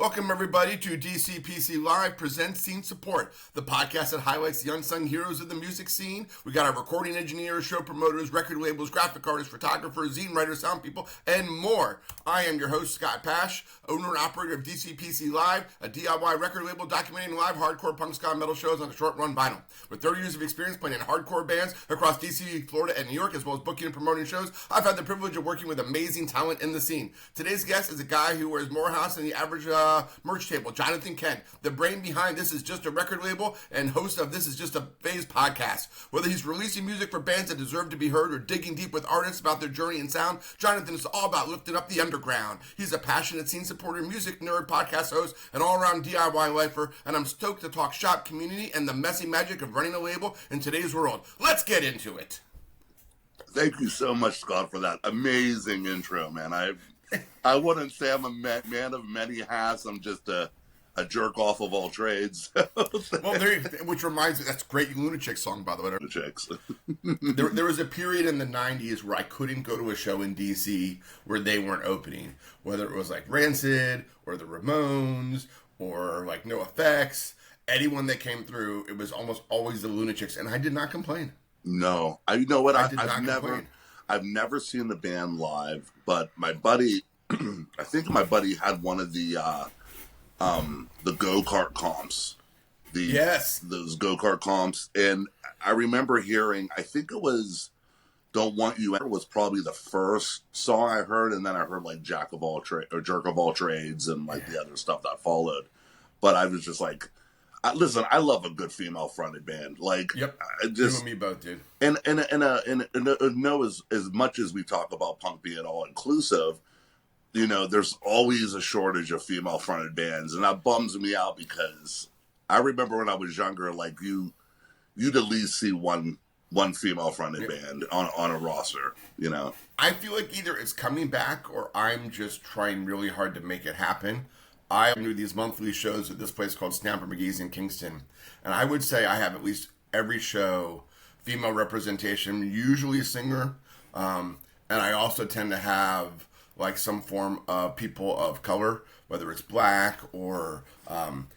Welcome, everybody, to DCxPC Live Presents Scene Support, the podcast that highlights the unsung heroes of the music scene. We got our recording engineers, show promoters, record labels, graphic artists, photographers, zine writers, sound people, and more. I am your host, Scott Pash, owner and operator of DCxPC Live, a DIY record label documenting live hardcore punk ska metal shows on a short-run vinyl. With 30 years of experience playing in hardcore bands across DC, Florida, and New York, as well as booking and promoting shows, I've had the privilege of working with amazing talent in the scene. Today's guest is a guy who wears more house than the average merch table, Johnathan Kent, the brain behind This Is Just a Record Label and host of This Is Just a Phase podcast. Whether he's releasing music for bands that deserve to be heard or digging deep with artists about their journey and sound, Johnathan is all about lifting up the underground. He's a passionate scene supporter, music nerd, podcast host, and all-around DIY lifer, and I'm stoked to talk shop, community, and the messy magic of running a label in today's world. Let's get into it. Thank you so much, Scott, for that amazing intro, man. I wouldn't say I'm a man of many hats. I'm just a jerk off of all trades. Well, which reminds me, that's a great Lunatic song, by the way. Lunatics. there was a period in the 90s where I couldn't go to a show in DC where they weren't opening. Whether it was like Rancid, or the Ramones, or like No Effects. Anyone that came through, it was almost always the Lunatics, and I did not complain. No. You know what? I've never seen the band live, but my buddy, I think my buddy had one of the go-kart comps. Those go-kart comps. And I remember hearing, I think it was Don't Want You was probably the first song I heard, and then I heard like Jerk of All Trades and like the other stuff that followed. But I was just like, listen, I love a good female-fronted band. Like, yep, you and me both, dude. And as much as we talk about punk being all inclusive, you know, there's always a shortage of female-fronted bands, and that bums me out because I remember when I was younger, like you'd at least see one female-fronted band on a roster. You know, I feel like either it's coming back or I'm just trying really hard to make it happen. I do these monthly shows at this place called Snapper McGee's in Kingston, and I would say I have at least every show female representation, usually a singer, and I also tend to have like some form of people of color, whether it's black or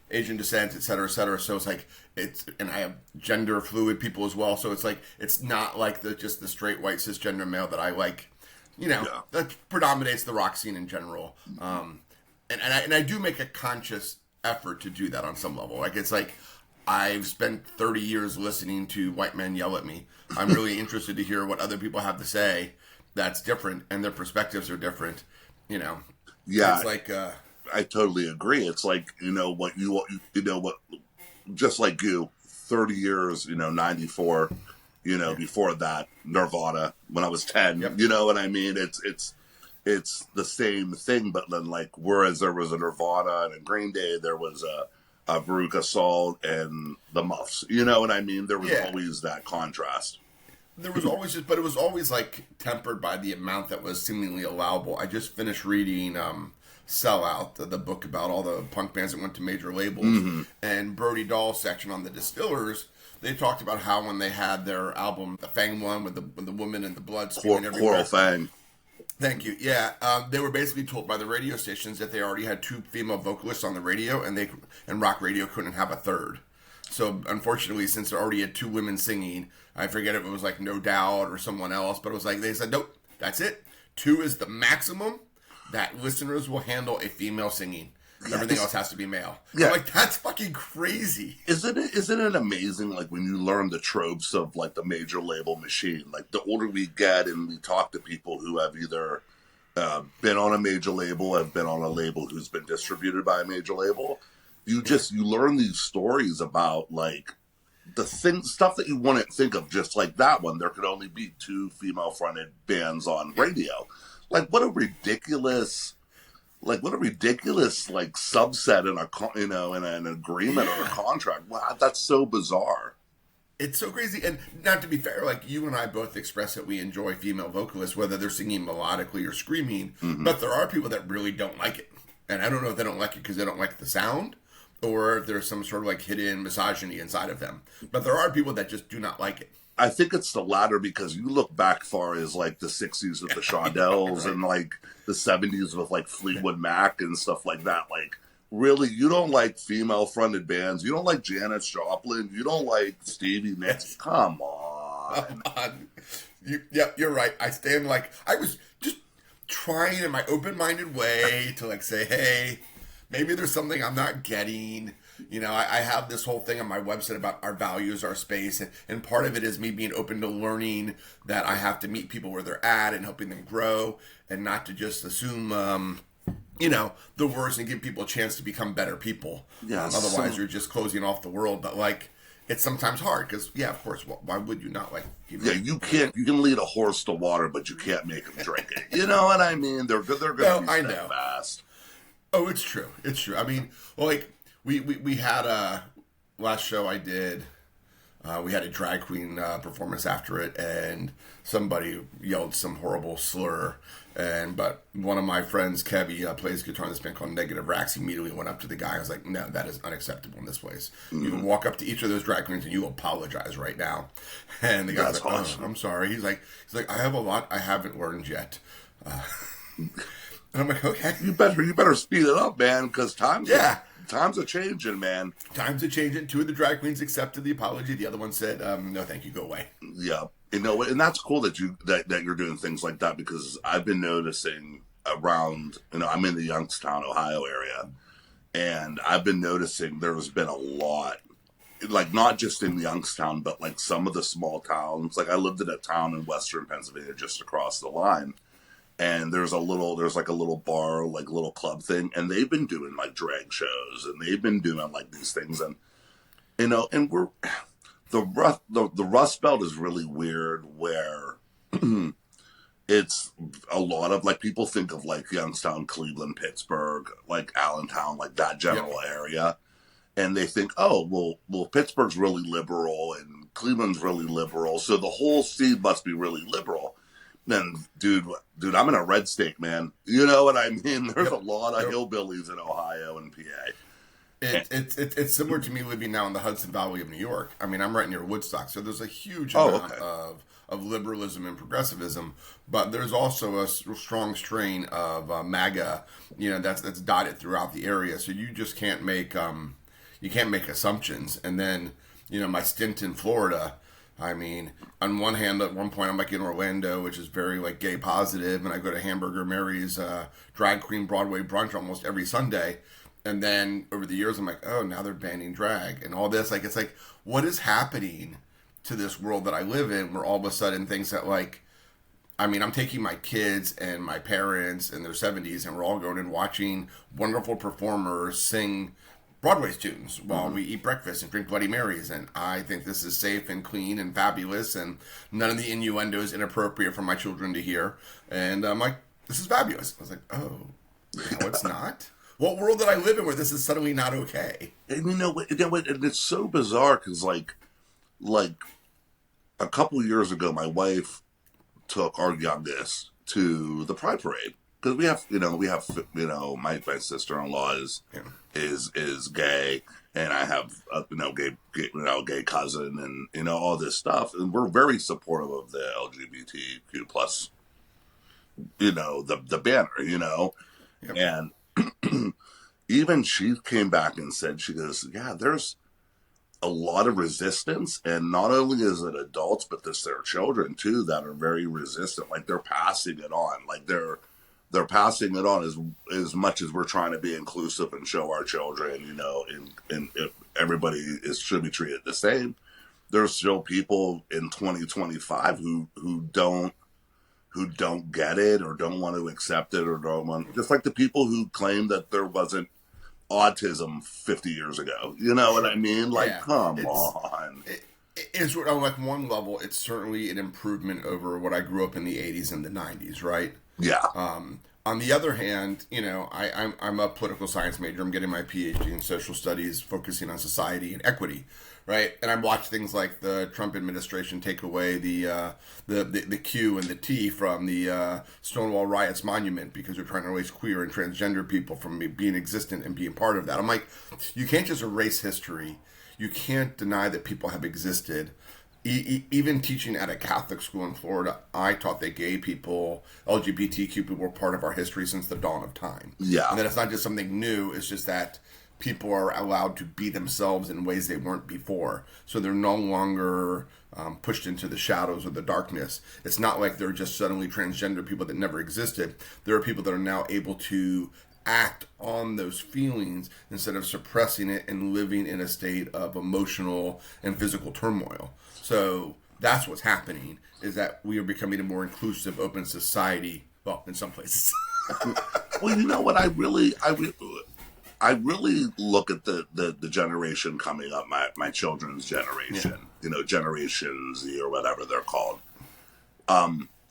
Asian descent, et cetera, et cetera. So it's like and I have gender fluid people as well. So it's like it's not like just the straight white cisgender male that I like, that predominates the rock scene in general. And I do make a conscious effort to do that on some level. Like, it's like, I've spent 30 years listening to white men yell at me. I'm really interested to hear what other people have to say that's different, and their perspectives are different, Yeah. It's like, I totally agree. It's like, just like you, 30 years, 94, before that, Nirvana, when I was 10, yep. You know what I mean? It's the same thing, but then like, whereas there was a Nirvana and a Green Day, there was a Veruca Salt and the Muffs. You know what I mean? There was always that contrast. There was always but it was always like tempered by the amount that was seemingly allowable. I just finished reading Sell Out, the book about all the punk bands that went to major labels, and Brody Dahl's section on the Distillers. They talked about how when they had their album, the Fang one with the woman and the blood spewing everywhere. Coral Fang. Thank you. Yeah, they were basically told by the radio stations that they already had 2 female vocalists on the radio, and rock radio couldn't have a third. So unfortunately, since they already had 2 women singing, I forget if it was like No Doubt or someone else, but it was like they said, nope, that's it. 2 is the maximum that listeners will handle a female singing. Everything else has to be male. Yeah. I'm like, that's fucking crazy. Isn't it amazing, like, when you learn the tropes of, like, the major label machine? Like, the older we get and we talk to people who have either been on a major label, have been on a label who's been distributed by a major label, you learn these stories about, like, stuff that you wouldn't think of, just like that one. There could only be 2 female-fronted bands on radio. Like, what a ridiculous subset in an agreement or a contract. Wow, that's so bizarre. It's so crazy. And not to be fair, like, you and I both express that we enjoy female vocalists, whether they're singing melodically or screaming. Mm-hmm. But there are people that really don't like it. And I don't know if they don't like it because they don't like the sound, or if there's some sort of like hidden misogyny inside of them. But there are people that just do not like it. I think it's the latter, because you look back far as like the 60s with the Shondells, right, and like the 70s with like Fleetwood Mac and stuff like that. Like, Really, you don't like female-fronted bands? You don't like Janis Joplin? You don't like Stevie Nicks? Come on. Come on. You're right. I stand like, I was just trying in my open-minded way to like say, hey, maybe there's something I'm not getting. You know, I have this whole thing on my website about our values, our space, and part of it is me being open to learning that I have to meet people where they're at and helping them grow and not to just assume, you know, the worst and give people a chance to become better people. Yes. Otherwise, you're just closing off the world. But, like, it's sometimes hard because, yeah, of course, why would you not like people? Yeah, you can lead a horse to water, but you can't make him drink it. You know what I mean? They're going to be steadfast. Oh, it's true. It's true. I mean, well, like, we had last show I did, we had a drag queen performance after it, and somebody yelled some horrible slur, but one of my friends, Kevy, plays guitar in this band called Negative Racks, immediately went up to the guy. I was like, no, that is unacceptable in this place. Mm-hmm. You can walk up to each of those drag queens and you apologize right now. And the guy's like, awesome. Oh, I'm sorry. He's like, I have a lot I haven't learned yet. And I'm like, okay. You better speed it up, man, because times are changing, man. Times are changing. Two of the drag queens accepted the apology. The other one said, no, thank you, go away. Yeah. You know, and that's cool that you're doing things like that, because I've been noticing around, you know, I'm in the Youngstown, Ohio area, and I've been noticing there's been a lot, like not just in Youngstown, but like some of the small towns. Like I lived in a town in western Pennsylvania just across the line. And there's like a little bar, like little club thing, and they've been doing like drag shows, and they've been doing like these things, and you know, and the Rust Belt is really weird, where it's a lot of like people think of like Youngstown, Cleveland, Pittsburgh, like Allentown, like that general area, and they think, oh, well, Pittsburgh's really liberal and Cleveland's really liberal, so the whole scene must be really liberal. And dude, I'm in a red state, man. You know what I mean? There's a lot of hillbillies in Ohio and PA. It's similar to me living now in the Hudson Valley of New York. I mean, I'm right near Woodstock, so there's a huge amount of liberalism and progressivism, but there's also a strong strain of MAGA, you know, that's dotted throughout the area. So you just can't make assumptions. And then, you know, my stint in Florida. I mean, on one hand, at one point I'm like in Orlando, which is very like gay positive, and I go to Hamburger Mary's drag queen Broadway brunch almost every Sunday. And then over the years, I'm like, oh, now they're banning drag and all this. Like, it's like, what is happening to this world that I live in, where all of a sudden things that like, I mean, I'm taking my kids and my parents in their 70s, and we're all going and watching wonderful performers sing Broadway's tunes while we eat breakfast and drink Bloody Marys, and I think this is safe and clean and fabulous, and none of the innuendo is inappropriate for my children to hear, and I'm like, this is fabulous. I was like, oh, no, it's not? What world did I live in where this is suddenly not okay? And you know what, and it's so bizarre, because like a couple years ago, my wife took our youngest to the Pride Parade. Because we have my sister-in-law is gay, and I have a gay cousin, and you know, all this stuff, and we're very supportive of the LGBTQ plus, you know, the banner, you know, and even she came back and said, she goes, yeah, there's a lot of resistance, and not only is it adults, but there's their children too that are very resistant, like they're passing it on, like they're passing it on as much as we're trying to be inclusive and show our children, you know, and if everybody should be treated the same. There's still people in 2025 who don't get it, or don't want to accept it, or don't want, just like the people who claim that there wasn't autism 50 years ago. You know what I mean? Like, come on. It's on like one level, it's certainly an improvement over what I grew up in the 80s and the 90s, right? Yeah. On the other hand, you know, I'm a political science major. I'm getting my PhD in social studies, focusing on society and equity, right? And I watch things like the Trump administration take away the Q and the T from the Stonewall Riots monument, because they're trying to erase queer and transgender people from being existent and being part of that. I'm like, you can't just erase history. You can't deny that people have existed. even teaching at a Catholic school in Florida, I taught that gay people, LGBTQ people were part of our history since the dawn of time. Yeah. And that it's not just something new, it's just that people are allowed to be themselves in ways they weren't before. So they're no longer pushed into the shadows or the darkness. It's not like they're just suddenly transgender people that never existed. There are people that are now able to act on those feelings instead of suppressing it and living in a state of emotional and physical turmoil. So that's what's happening, is that we are becoming a more inclusive, open society. Well, in some places. Well, you know what? I really look at the generation coming up, my children's generation, Generation Z or whatever they're called.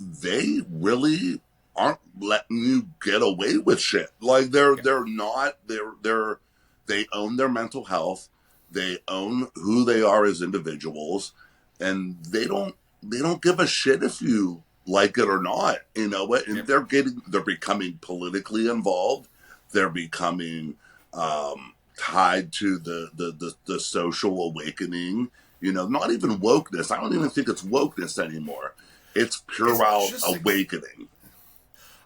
They really aren't letting you get away with shit. Like they own their mental health. They own who they are as individuals, and they don't give a shit if you like it or not. You know what? And they're becoming politically involved. They're becoming tied to the social awakening. Not even wokeness. I don't even think it's wokeness anymore. It's pure out awakening.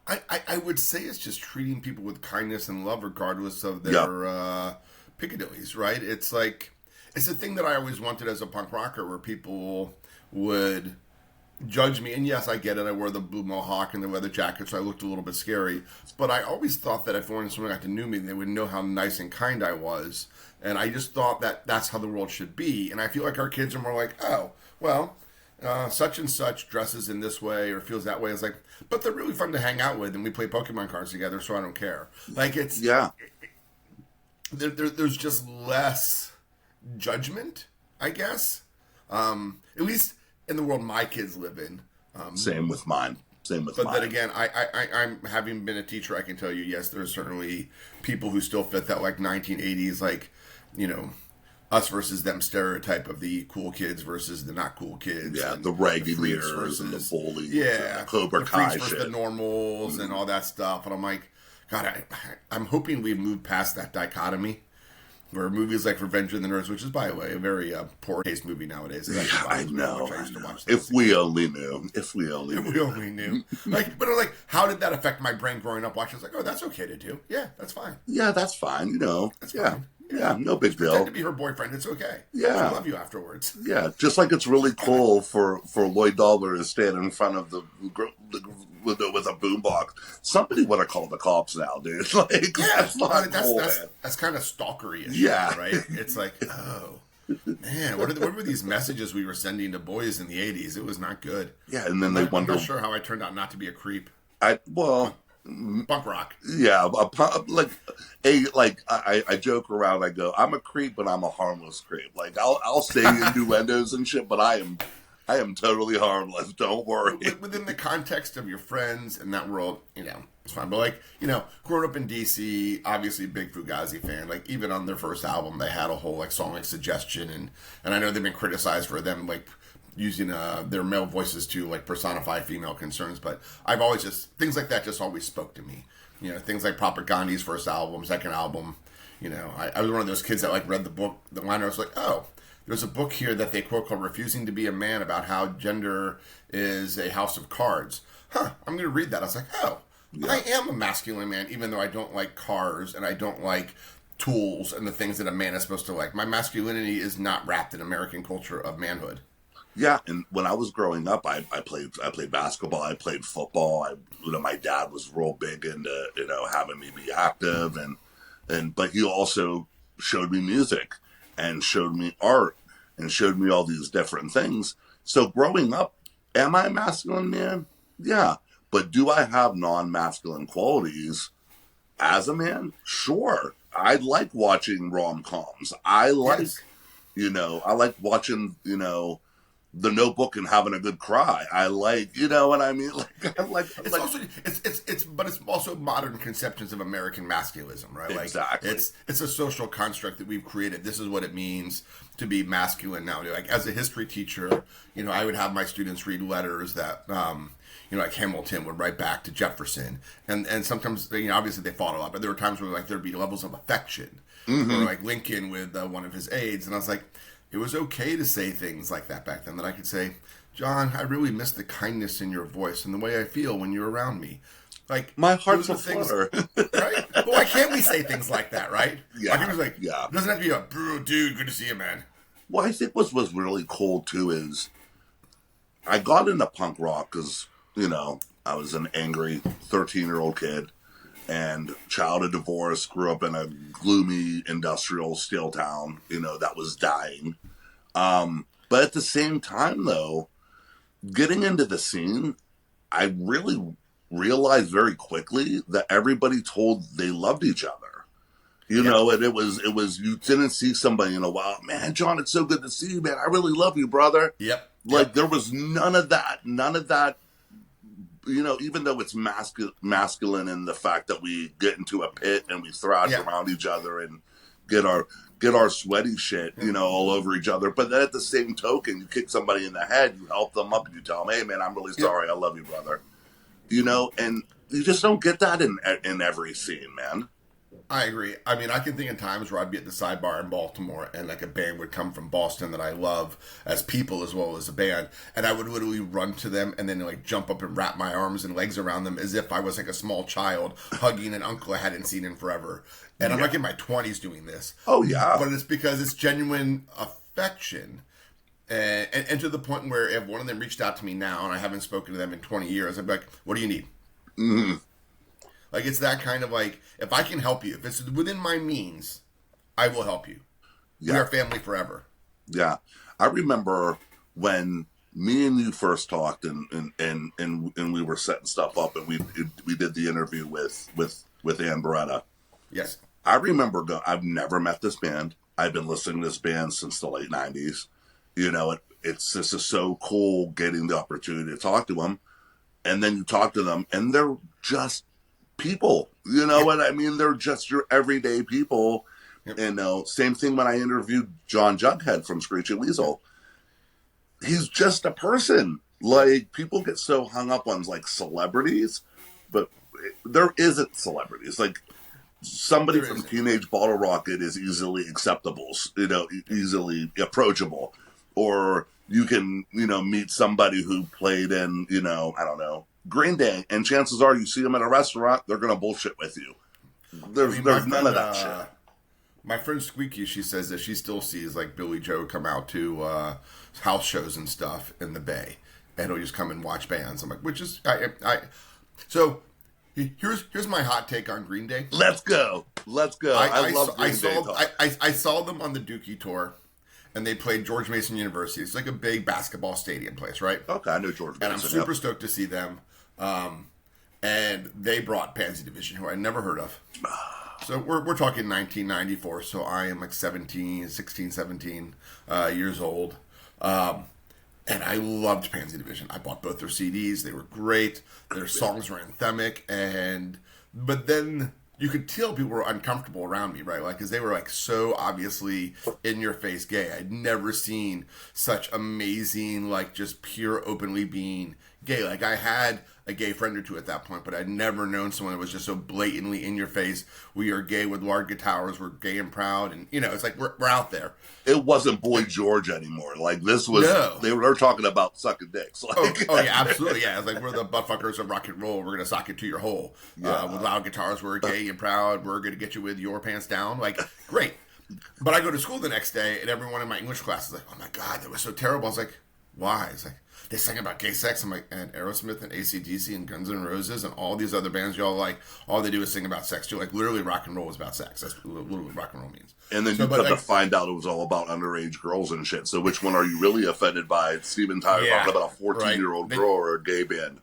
I would say it's just treating people with kindness and love regardless of their piccadillies, right? It's like, it's a thing that I always wanted as a punk rocker, where people would judge me. And yes, I get it. I wore the blue mohawk and the leather jacket, so I looked a little bit scary. But I always thought that if someone got to know me, they would know how nice and kind I was. And I just thought that that's how the world should be. And I feel like our kids are more like, oh, well, such and such dresses in this way or feels that way. It's like, but they're really fun to hang out with, and we play Pokemon cards together, so I don't care. Like, it's there's just less judgment, I guess. At least in the world my kids live in. Same with mine. But then again, I'm having been a teacher, I can tell you, yes, there's certainly people who still fit that like 1980s, like, us versus them stereotype of the cool kids versus the not cool kids. Yeah, the regulators and the bullies. Yeah, and the Cobra Kai shit. The normals and all that stuff. And I'm like, God, I'm hoping we've moved past that dichotomy. Where movies like Revenge of the Nerds, which is, by the way, a very poor taste movie nowadays. I know. If we only knew. But like, how did that affect my brain growing up watching? I was like, oh, that's okay to do. Yeah, that's fine. Yeah, that's fine. That's fine. Yeah, no big deal. Pretend to be her boyfriend. It's okay. Yeah. She'll love you afterwards. Yeah, just like it's really cool for Lloyd Dollar to stand in front of with a boombox. Somebody would have called the cops now, dude. Like, that's not cool, man. That's kind of stalkery-ish. Yeah. Right? It's like, oh, man, what were these messages we were sending to boys in the 80s? It was not good. Yeah, and then they wonder. I'm not sure how I turned out not to be a creep. Punk rock. Yeah, I joke around. I go, I'm a creep, but I'm a harmless creep. Like I'll say innuendos and shit, but I am totally harmless. Don't worry. Within the context of your friends and that world, it's fine. But like, growing up in DC, obviously big Fugazi fan. Like even on their first album, they had a whole like song like Suggestion, and I know they've been criticized for them like using their male voices to like personify female concerns, but I've always things like that just always spoke to me. Things like Proper Gandhi's first album, second album. I was one of those kids that like read the book, the liner. I was like, oh, there's a book here that they quote called "Refusing to Be a Man" about how gender is a house of cards. I'm going to read that. I was like, oh, I am a masculine man, even though I don't like cars and I don't like tools and the things that a man is supposed to like. My masculinity is not wrapped in American culture of manhood. Yeah, and when I was growing up, I played basketball, I played football. My dad was real big into having me be active, but he also showed me music and showed me art and showed me all these different things. So growing up, am I a masculine man? Yeah, but do I have non-masculine qualities as a man? Sure, I like watching rom-coms. I like watching The Notebook and having a good cry. I like, what I mean? But it's also modern conceptions of American masculinism, right? Exactly. Like it's a social construct that we've created. This is what it means to be masculine now. Like as a history teacher, I would have my students read letters that, like Hamilton would write back to Jefferson, and sometimes obviously they fought a lot, but there were times where like there'd be levels of affection, or like Lincoln with one of his aides, and I was like, it was okay to say things like that back then. That I could say, John, I really miss the kindness in your voice and the way I feel when you're around me. Like, my heart's a flutter. Right? But why can't we say things like that, right? Yeah. I think it was like, yeah. It doesn't have to be a, bro, dude, good to see you, man. Well, I think what was really cool, too, is I got into punk rock because, you know, I was an angry 13-year-old kid and child of divorce, grew up in a gloomy industrial steel town, you know, that was dying. But at the same time, though, getting into the scene, I really realized very quickly that everybody told they loved each other. You know, and it was you didn't see somebody in a while. Man, John, it's so good to see you, man. I really love you, brother. Yep. Like there was none of that. You know, even though it's masculine in the fact that we get into a pit and we thrash around each other and get our sweaty shit, you know, all over each other. But then at the same token, you kick somebody in the head, you help them up, and you tell them, "Hey, man, I'm really sorry. I love you, brother." You know, and you just don't get that in every scene, man. I agree. I mean, I can think of times where I'd be at the Sidebar in Baltimore and like a band would come from Boston that I love as people as well as a band, and I would literally run to them and then like jump up and wrap my arms and legs around them as if I was like a small child hugging an uncle I hadn't seen in forever. And I'm like in my 20s doing this. Oh, yeah. But it's because it's genuine affection. And to the point where if one of them reached out to me now and I haven't spoken to them in 20 years, I'd be like, what do you need? Mm-hmm. Like, it's that kind of like, if I can help you, if it's within my means, I will help you. Yeah. We are family forever. Yeah. I remember when me and you first talked and we were setting stuff up and we did the interview with Ann Beretta. Yes. I remember I've never met this band. I've been listening to this band since the late 90s. You know, it's just so cool getting the opportunity to talk to them. And then you talk to them and they're just people, you know what I mean? They're just your everyday people. Yep. And same thing when I interviewed John Jughead from Screeching Weasel. He's just a person. Like, people get so hung up on like celebrities, but there isn't celebrities. Like, somebody from Teenage Bottle Rocket is easily acceptable, you know, easily approachable. Or you can, you know, meet somebody who played in, you know, I don't know, Green Day, and chances are you see them at a restaurant, they're going to bullshit with you. There's none of that shit. My friend Squeaky, she says that she still sees like Billy Joe come out to house shows and stuff in the Bay, and he'll just come and watch bands. I'm like, which is so. Here's my hot take on Green Day. Let's go. I love Green Day. I saw them on the Dookie tour. And they played George Mason University. It's like a big basketball stadium place, right? Okay, I know George Mason. And I'm super stoked to see them. And they brought Pansy Division, who I never heard of. So we're talking 1994. So I am like 16, 17 years old. And I loved Pansy Division. I bought both their CDs. They were great. Their songs were anthemic. But then you could tell people were uncomfortable around me, right? Like, because they were like so obviously in your face gay. I'd never seen such amazing, like, just pure openly being gay. Like, I had a gay friend or two at that point, but I'd never known someone that was just so blatantly in your face. We are gay with large guitars. We're gay and proud, and you know, it's like we're out there. It wasn't Boy George anymore. Like, this was they were talking about sucking dicks. Like, oh yeah, absolutely, yeah. It's like we're the buttfuckers of rock and roll. We're gonna sock it to your hole. With loud guitars, we're gay and proud. We're gonna get you with your pants down. Like, great. But I go to school the next day, and everyone in my English class is like, "Oh my god, that was so terrible." I was like, "Why?" It's like, they sang about gay sex. I'm like, and Aerosmith and AC/DC and Guns N' Roses and all these other bands y'all like, all they do is sing about sex too. Like, literally rock and roll is about sex. That's literally what rock and roll means. And then you come to find out it was all about underage girls and shit. So which one are you really offended by? Steven Tyler talking about a 14-year-old girl or a gay band?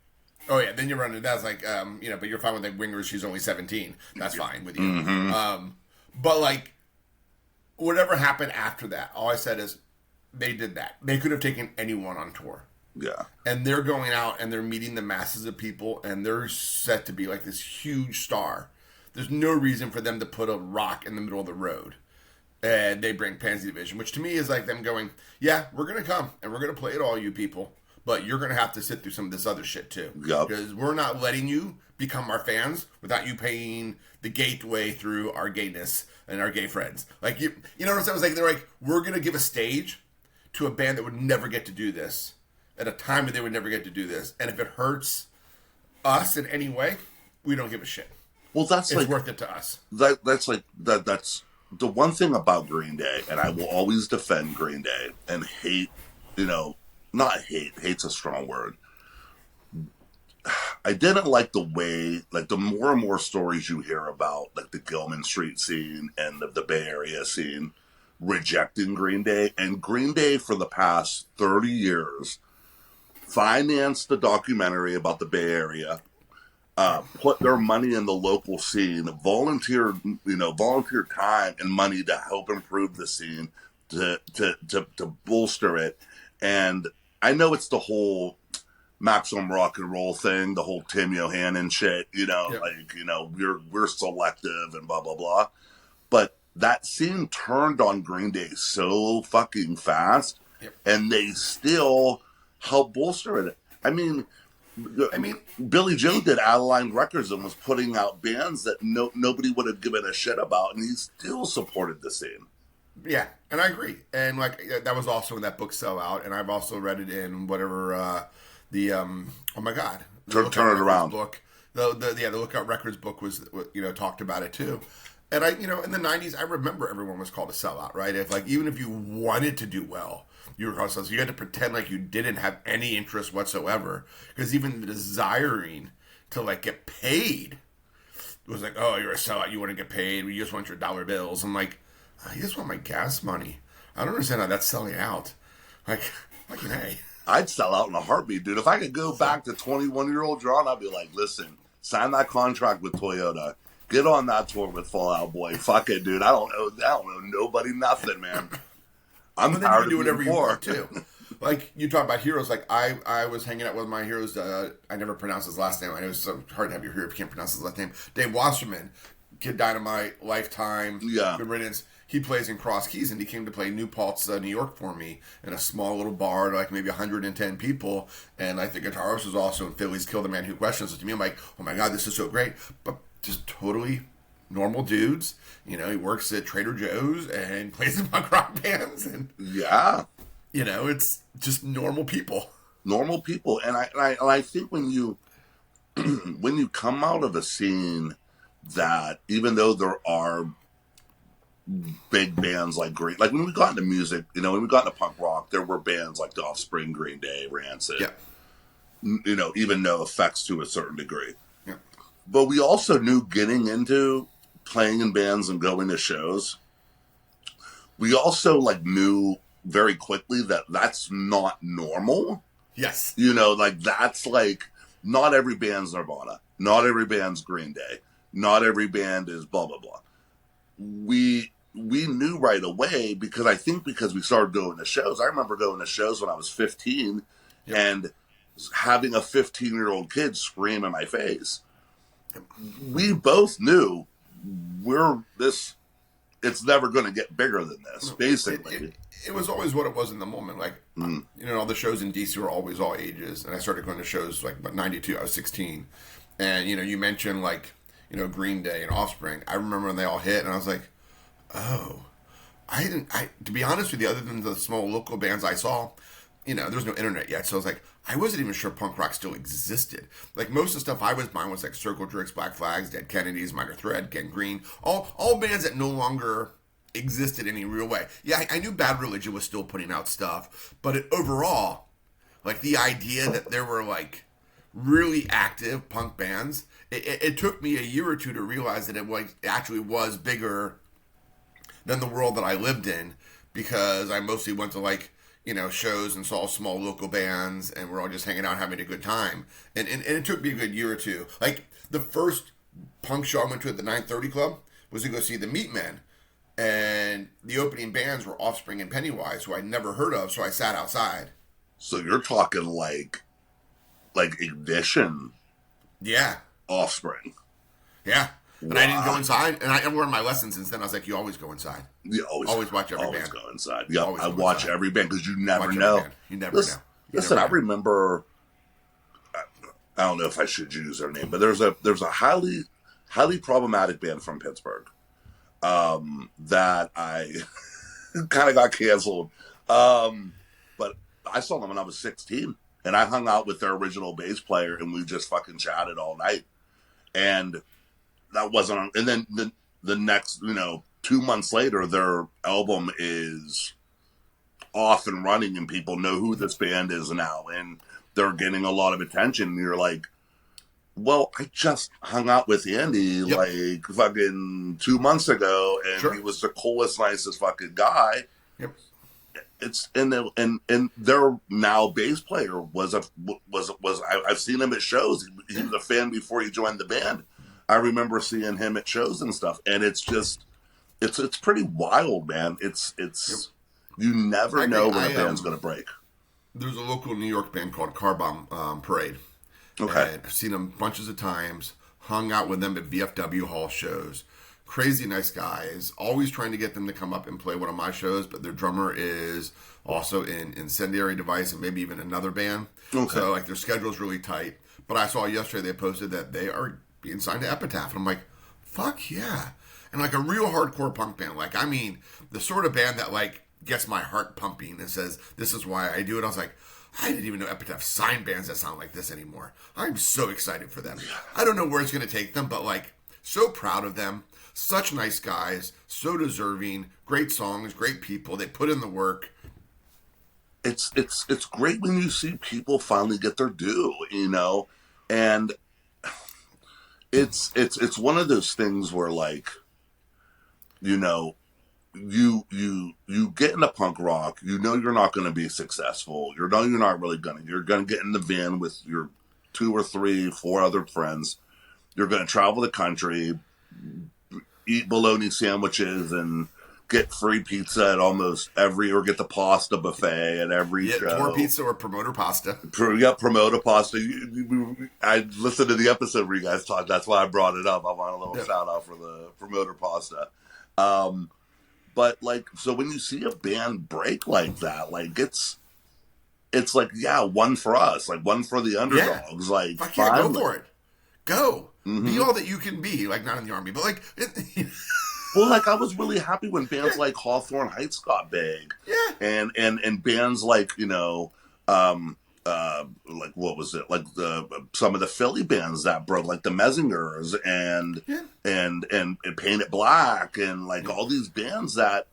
Oh yeah, then you run into that. It's like, you know, but you're fine with like Wingers. She's only 17. That's fine with you. Mm-hmm. But like, whatever happened after that, all I said is they did that. They could have taken anyone on tour. Yeah. And they're going out and they're meeting the masses of people and they're set to be like this huge star. There's no reason for them to put a rock in the middle of the road. And they bring Pansy Division, which to me is like them going, yeah, we're going to come and we're going to play it all, you people. but you're going to have to sit through some of this other shit too. Yep. Because we're not letting you become our fans without you paying the gateway through our gayness and our gay friends. Like, you know what I'm saying? It's like, they're like, we're going to give a stage to a band that would never get to do this at a time that they would never get to do this. And if it hurts us in any way, we don't give a shit. Well, it's worth it to us. That's the one thing about Green Day, and I will always defend Green Day and hate, not hate, hate's a strong word. I didn't like the way, like, the more and more stories you hear about, like, the Gilman Street scene and the Bay Area scene rejecting Green Day. And Green Day, for the past 30 years, financed the documentary about the Bay Area, put their money in the local scene, volunteered time and money to help improve the scene, to bolster it. And I know it's the whole Maximum Rock and Roll thing, the whole Tim Yohannan shit, we're selective and blah, blah, blah. But that scene turned on Green Day so fucking fast, and they still helped bolster it. I mean, Billy Joe did Adeline Records and was putting out bands that nobody would have given a shit about, and he still supported the scene. Yeah, and I agree. And like, that was also in that book Sell Out, and I've also read it in whatever oh my god, Turn It Around book. The Lookout Records book was talked about it too. And I in the 90s, I remember everyone was called a sellout, right? Even if you wanted to do well, you were called a sellout. So you had to pretend like you didn't have any interest whatsoever, because even the desiring to like get paid was like, oh, you're a sellout, you want to get paid, you just want your dollar bills. I'm like, I just want my gas money. I don't understand how that's selling out. Like, fucking hey. I'd sell out in a heartbeat, dude. If I could go back to 21-year-old John, I'd be like, listen, sign that contract with Toyota. Get on that tour with Fall Out Boy. Fuck it, dude. I don't know nobody nothing, man. I'm tired of doing whatever you want too. Like, you talk about heroes. Like, I was hanging out with my heroes. I never pronounced his last name. I know it's so hard to have your hero if you can't pronounce his last name. Dave Wasserman, Kid Dynamite, Lifetime, Good Riddance. He plays in Cross Keys, and he came to play New Paltz, New York for me in a small little bar, like maybe 110 people. And like, the guitarist was also in Philly's Kill the Man Who Questions. So to me, I'm like, oh my God, this is so great. But just totally normal dudes. He works at Trader Joe's and plays in punk rock bands. And it's just normal people. Normal people. And I think when you when you come out of a scene that, even though there are big bands like Green, like when we got into music, when we got into punk rock, there were bands like The Offspring, Green Day, Rancid, even No Effects to a certain degree. Yeah. But we also knew, getting into playing in bands and going to shows, we also knew very quickly that that's not normal. Yes. That's not every band's Nirvana, not every band's Green Day, not every band is blah, blah, blah. We knew right away, because we started going to shows. I remember going to shows when I was 15 and having a 15-year-old kid scream in my face. We both knew it's never going to get bigger than this, basically. It was always what it was in the moment. Like, all the shows in DC were always all ages. And I started going to shows like 92, I was 16. And, you mentioned Green Day and Offspring. I remember when they all hit, and I was like, oh, to be honest with you, other than the small local bands I saw, there was no internet yet. So I was like, I wasn't even sure punk rock still existed. Like, most of the stuff I was buying was like Circle Jerks, Black Flags, Dead Kennedys, Minor Threat, Gangrene, all bands that no longer existed in any real way. Yeah, I knew Bad Religion was still putting out stuff, but overall, like, the idea that there were really active punk bands, it took me a year or two to realize that it actually was bigger than the world that I lived in, because I mostly went to shows and saw small local bands, and we're all just hanging out having a good time. And it took me a good year or two. Like, the first punk show I went to at the 930 Club was to go see the Meatmen, and the opening bands were Offspring and Pennywise, who I'd never heard of, so I sat outside. So you're talking like Ignition. Yeah. Offspring. Yeah. And wow. I didn't go inside, and I've learned my lesson since then. I was like, you always go inside. You always watch every band. Always go inside. Yeah, I watch every band, because you never know. You never know. Listen, I remember. I don't know if I should use their name, but there's a highly problematic band from Pittsburgh that I kind of got canceled. But I saw them when I was 16, and I hung out with their original bass player, and we just fucking chatted all night. And that wasn't. And then the next, 2 months later, their album is off and running, and people know who this band is now, and they're getting a lot of attention. And you're like, well, I just hung out with Andy like fucking 2 months ago, and he was the coolest, nicest fucking guy. Yep. It's and their now bass player was I've seen him at shows. He was a fan before he joined the band. I remember seeing him at shows and stuff, and it's just it's pretty wild, man. It's you never know when a band's going to break. There's a local New York band called Car Bomb Parade. Okay. And I've seen them bunches of times, hung out with them at VFW hall shows. Crazy nice guys, always trying to get them to come up and play one of my shows, but their drummer is also in Incendiary Device and maybe even another band. Okay. So like their schedule's really tight. But I saw yesterday they posted that they are being signed to Epitaph. And I'm like, fuck yeah. And like a real hardcore punk band. Like, I mean, the sort of band that like gets my heart pumping and says, this is why I do it. I was like, I didn't even know Epitaph signed bands that sound like this anymore. I'm so excited for them. I don't know where it's going to take them, but like, so proud of them. Such nice guys, so deserving, great songs, great people. They put in the work. It's great when you see people finally get their due, and it's one of those things where like, you get into punk rock, you're not going to be successful. You're not really going to. You're going to get in the van with your 2 or 3, 4 other friends. You're going to travel the country, eat bologna sandwiches, and get free pizza at almost every, or get the pasta buffet at every show. Tour pizza or promoter pasta. Promoter pasta. I listened to the episode where you guys talked. That's why I brought it up. I want a little shout out for the promoter pasta. But like, so when you see a band break like that, like it's like, yeah, one for us, like one for the underdogs. Yeah. Like, fuck yeah, go for it. Go. Mm-hmm. Be all that you can be. Like, not in the army, but like... Well, like, I was really happy when bands like Hawthorne Heights got big. Yeah. And bands like, like, what was it? Like, some of the Philly bands that broke, like the Messingers and Paint It Black, and, like, all these bands that,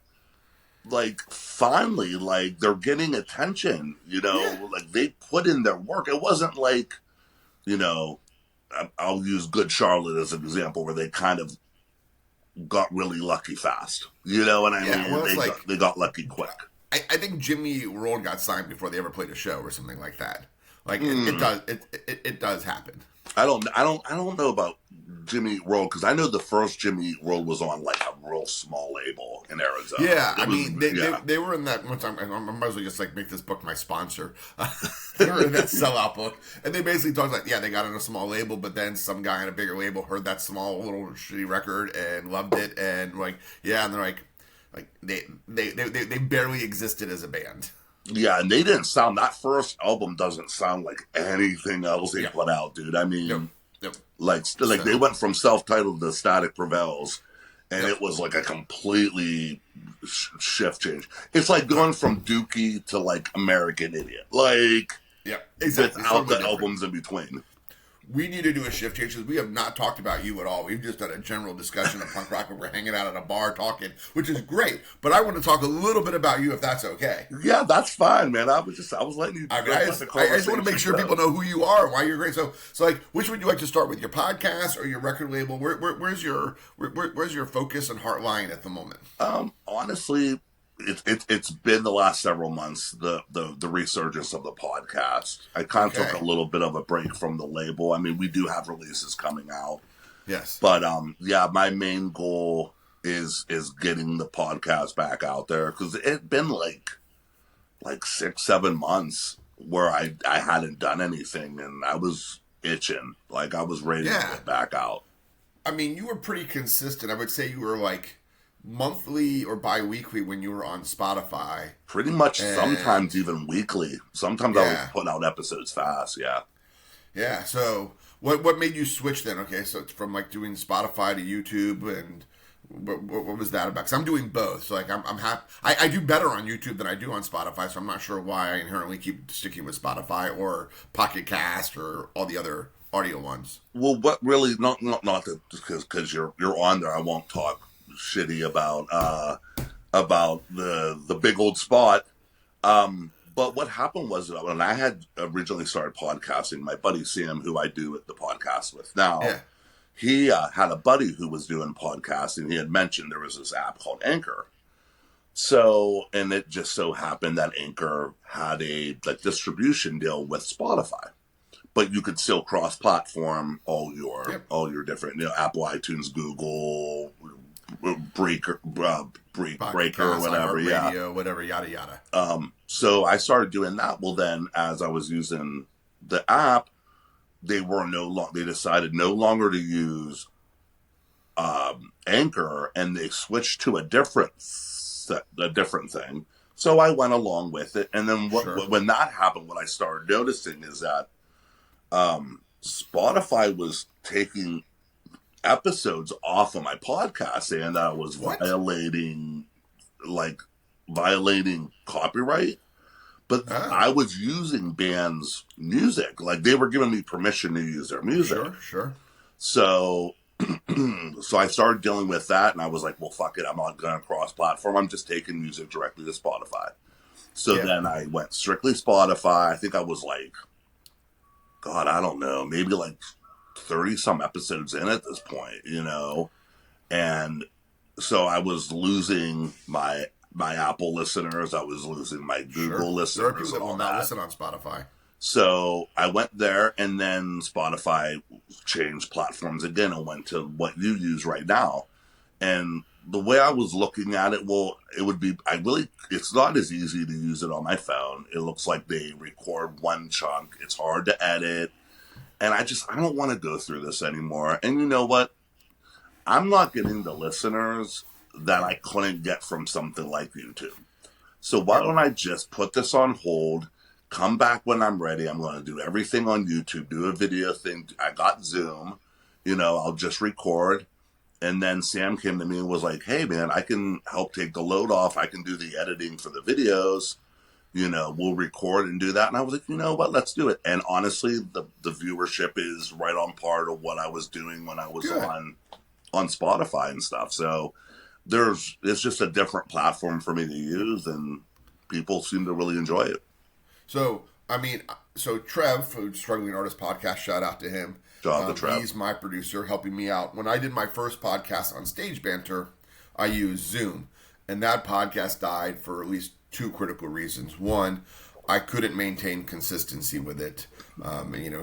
like, finally, like, they're getting attention, like, they put in their work. It wasn't like, I'll use Good Charlotte as an example, where they kind of got really lucky fast. You know what I mean? Well, they got lucky quick. I think Jimmy Roll got signed before they ever played a show or something like that. Like it does happen. I don't know about Jimmy Roll, because I know the first Jimmy Roll was on like a real small label in Arizona. Yeah, they were in that one time. I might as well just like make this book my sponsor. They were in that sellout book, and they basically talked like, yeah, they got on a small label, but then some guy on a bigger label heard that small little shitty record and loved it, and like, yeah, and they're like they barely existed as a band. Yeah, and they didn't sound, that first album doesn't sound like anything else they put out, dude. I mean, like they went from self-titled to Static Prevails, and it was like a completely shift change. It's like going from Dookie to like American Idiot, like exactly. Without the albums in between. We need to do a shift change because we have not talked about you at all. We've just done a general discussion of punk rock where we're hanging out at a bar talking, which is great. But I want to talk a little bit about you if that's okay. Yeah, that's fine, man. I was letting you. I mean, I just want to make sure people know who you are and why you're great. So like, which would you like to start with, your podcast or your record label? Where's your focus and heart lying at the moment? Honestly, it's been the last several months, the resurgence of the podcast. I kind of took a little bit of a break from the label. I mean, we do have releases coming out. Yes. But my main goal is getting the podcast back out there, because it'd been like 6-7 months where I hadn't done anything, and I was itching. Like, I was ready to get back out. I mean, you were pretty consistent. I would say you were like monthly or bi-weekly when you were on Spotify. Pretty much, And sometimes even weekly. Sometimes I was yeah, putting out episodes fast, yeah. yeah. So what made you switch then? Okay, so it's from like doing Spotify to YouTube, and what was that about? Because I'm doing both. So like I'm happy. I do better on YouTube than I do on Spotify. So I'm not sure why I inherently keep sticking with Spotify or Pocket Cast or all the other audio ones. Well, what really, not that, because you're on there, I won't talk shitty about the big old spot. But what happened was that when I had originally started podcasting, my buddy Sam, who I do the podcast with now, Yeah. he had a buddy who was doing podcasting. He had mentioned there was this app called Anchor. So, and it just so happened that Anchor had a like distribution deal with Spotify, but you could still cross-platform all your different, Apple, iTunes, Google, Breaker, or whatever, yeah. Radio, whatever, yada yada. So I started doing that. Well, then as I was using the app, they decided no longer to use Anchor, and they switched to a different thing. So I went along with it, and then when that happened, what I started noticing is that Spotify was taking episodes off of my podcast, and I was violating copyright. But I was using bands' music, like they were giving me permission to use their music. Sure. So, so I started dealing with that, and I was like, well, fuck it, I'm not going to cross-platform. I'm just taking music directly to Spotify. So then I went strictly Spotify. I think I was like, God, I don't know, maybe like 30 some episodes in at this point, and so I was losing my Apple listeners, I was losing my Google listeners. There are people that will not listen on Spotify. So I went there, and then Spotify changed platforms again and went to what you use right now. And the way I was looking at it, it's not as easy to use it on my phone. It looks like they record one chunk. It's hard to edit. And I don't want to go through this anymore. And you know what? I'm not getting the listeners that I couldn't get from something like YouTube. So why don't I just put this on hold, come back when I'm ready. I'm going to do everything on YouTube, do a video thing. I got Zoom, I'll just record. And then Sam came to me and was like, hey, man, I can help take the load off. I can do the editing for the videos. We'll record and do that. And I was like, you know what, let's do it. And honestly, the viewership is right on par to what I was doing when I was on Spotify and stuff. So it's just a different platform for me to use, and people seem to really enjoy it. So, Trev, who's Struggling Artist Podcast, shout out to him. Shout out to Trev. He's my producer, helping me out. When I did my first podcast on Stage Banter, I used Zoom. And that podcast died for at least two critical reasons. One, I couldn't maintain consistency with it.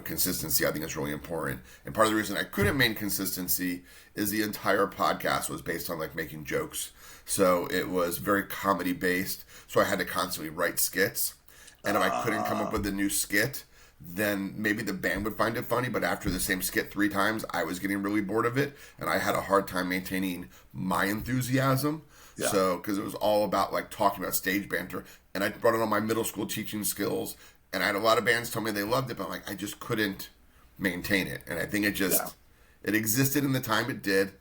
Consistency I think is really important. And part of the reason I couldn't maintain consistency is the entire podcast was based on like making jokes. So it was very comedy based. So I had to constantly write skits. And if I couldn't come up with a new skit, then maybe the band would find it funny. But after the same skit 3 times, I was getting really bored of it. And I had a hard time maintaining my enthusiasm. Yeah. So, because it was all about like talking about stage banter, and I brought in all my middle school teaching skills, and I had a lot of bands tell me they loved it, but I'm like, I just couldn't maintain it, and I think it it existed in the time it did,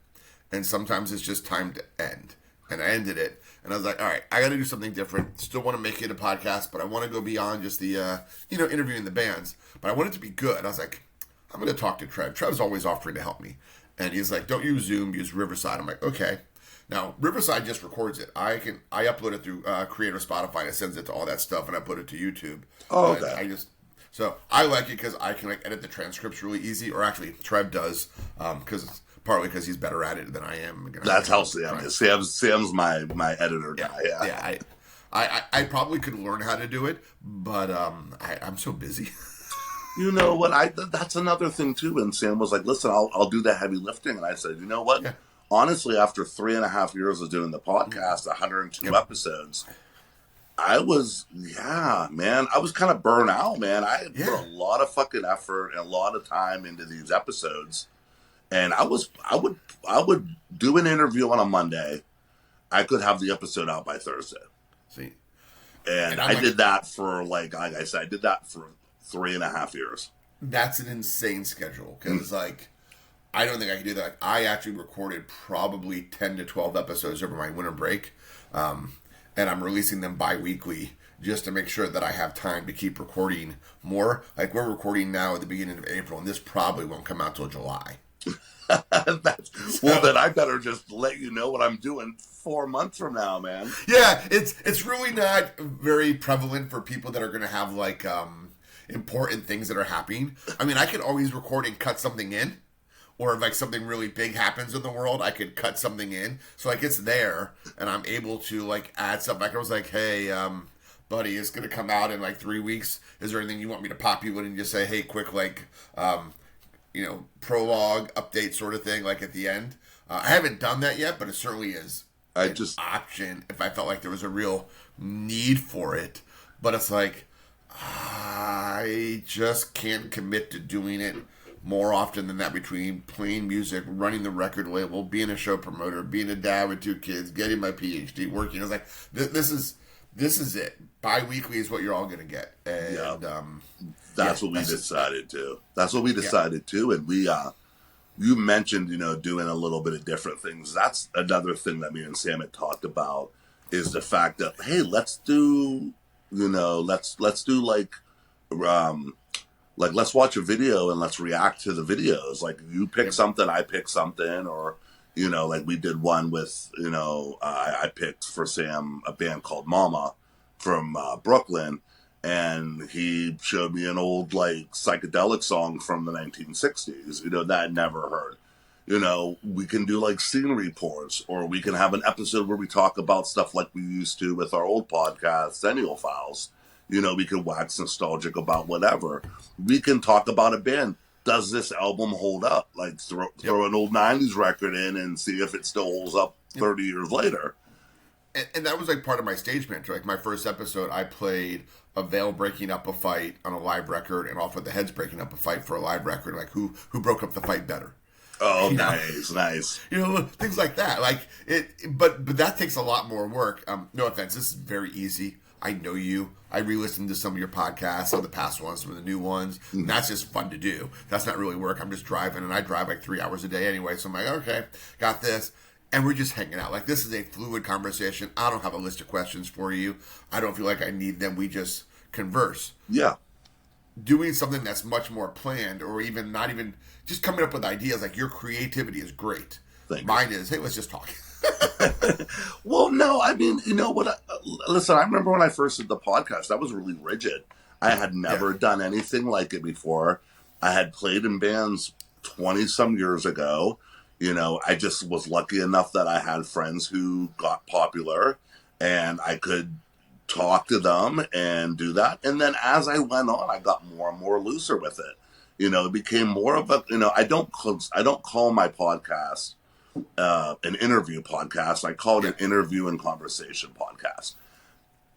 and sometimes it's just time to end, and I ended it, and I was like, all right, I got to do something different. Still want to make it a podcast, but I want to go beyond just the interviewing the bands, but I want it to be good. I was like, I'm going to talk to Trev. Trev's always offering to help me, and he's like, don't use Zoom, use Riverside. I'm like, okay. Now, Riverside just records it. I upload it through Creator Spotify, and it sends it to all that stuff, and I put it to YouTube. Oh, okay. So I like it because I can like edit the transcripts really easy, or actually Trev does, partly because he's better at it than I am. That's how Sam is. Sam's my editor guy. Yeah. I probably could learn how to do it, but I'm so busy. You know what? That's another thing too. And Sam was like, "Listen, I'll do the heavy lifting," and I said, "You know what?" Yeah. Honestly, after 3.5 years of doing the podcast, 102 episodes, I was kind of burnt out, man. I had put a lot of fucking effort and a lot of time into these episodes, and I would do an interview on a Monday, I could have the episode out by Thursday. See, and I did that for like I said, I did that for 3.5 years. That's an insane schedule because like I don't think I can do that. Like, I actually recorded probably 10 to 12 episodes over my winter break, and I'm releasing them bi-weekly just to make sure that I have time to keep recording more. Like we're recording now at the beginning of April, and this probably won't come out till July. Well, then I better just let you know what I'm doing 4 months from now, man. Yeah, it's really not very prevalent for people that are going to have like important things that are happening. I mean, I could always record and cut something in, or if like something really big happens in the world, I could cut something in. So like it's there, and I'm able to like add stuff. Like I was like, hey, buddy, it's going to come out in like 3 weeks. Is there anything you want me to pop you in and just say, hey, quick, like, prologue, update sort of thing, like at the end? I haven't done that yet, but it certainly is an option if I felt like there was a real need for it. But it's like, I just can't commit to doing it more often than that between playing music, running the record label, being a show promoter, being a dad with 2 kids, getting my PhD, working. I was like, this is it. Bi-weekly is what you're all going to get. And that's what we decided to. That's what we decided to. And we, you mentioned, doing a little bit of different things. That's another thing that me and Sam had talked about is the fact that, hey, let's do, let's do like let's watch a video and let's react to the videos. Like you pick something, I pick something, or, like we did one with, I picked for Sam a band called Mama from Brooklyn, and he showed me an old like psychedelic song from the 1960s, that I'd never heard. We can do like scene reports, or we can have an episode where we talk about stuff like we used to with our old podcast, Centennial Files. We can wax nostalgic about whatever. We can talk about a band. Does this album hold up? Like throw an old 90s record in and see if it still holds up 30 years later. And that was like part of my stage manager. Like my first episode, I played a Veil breaking up a fight on a live record and Off with the Heads breaking up a fight for a live record. Like who broke up the fight better? Oh, nice. Things like that. Like but that takes a lot more work. No offense, this is very easy. I know you. I re-listened to some of your podcasts, some of the past ones, some of the new ones. And that's just fun to do. That's not really work. I'm just driving, and I drive like 3 hours a day anyway. So I'm like, okay, got this. And we're just hanging out. Like, this is a fluid conversation. I don't have a list of questions for you. I don't feel like I need them. We just converse. Yeah. Doing something that's much more planned, or even not even just coming up with ideas, like your creativity is great. Mine is, hey, let's just talk. Well, no, I mean, listen, I remember when I first did the podcast, that was really rigid. I had never done anything like it before. I had played in bands 20 some years ago. I just was lucky enough that I had friends who got popular and I could talk to them and do that. And then as I went on, I got more and more looser with it. It became more of a, I don't call my podcast an interview podcast. I call it an interview and conversation podcast.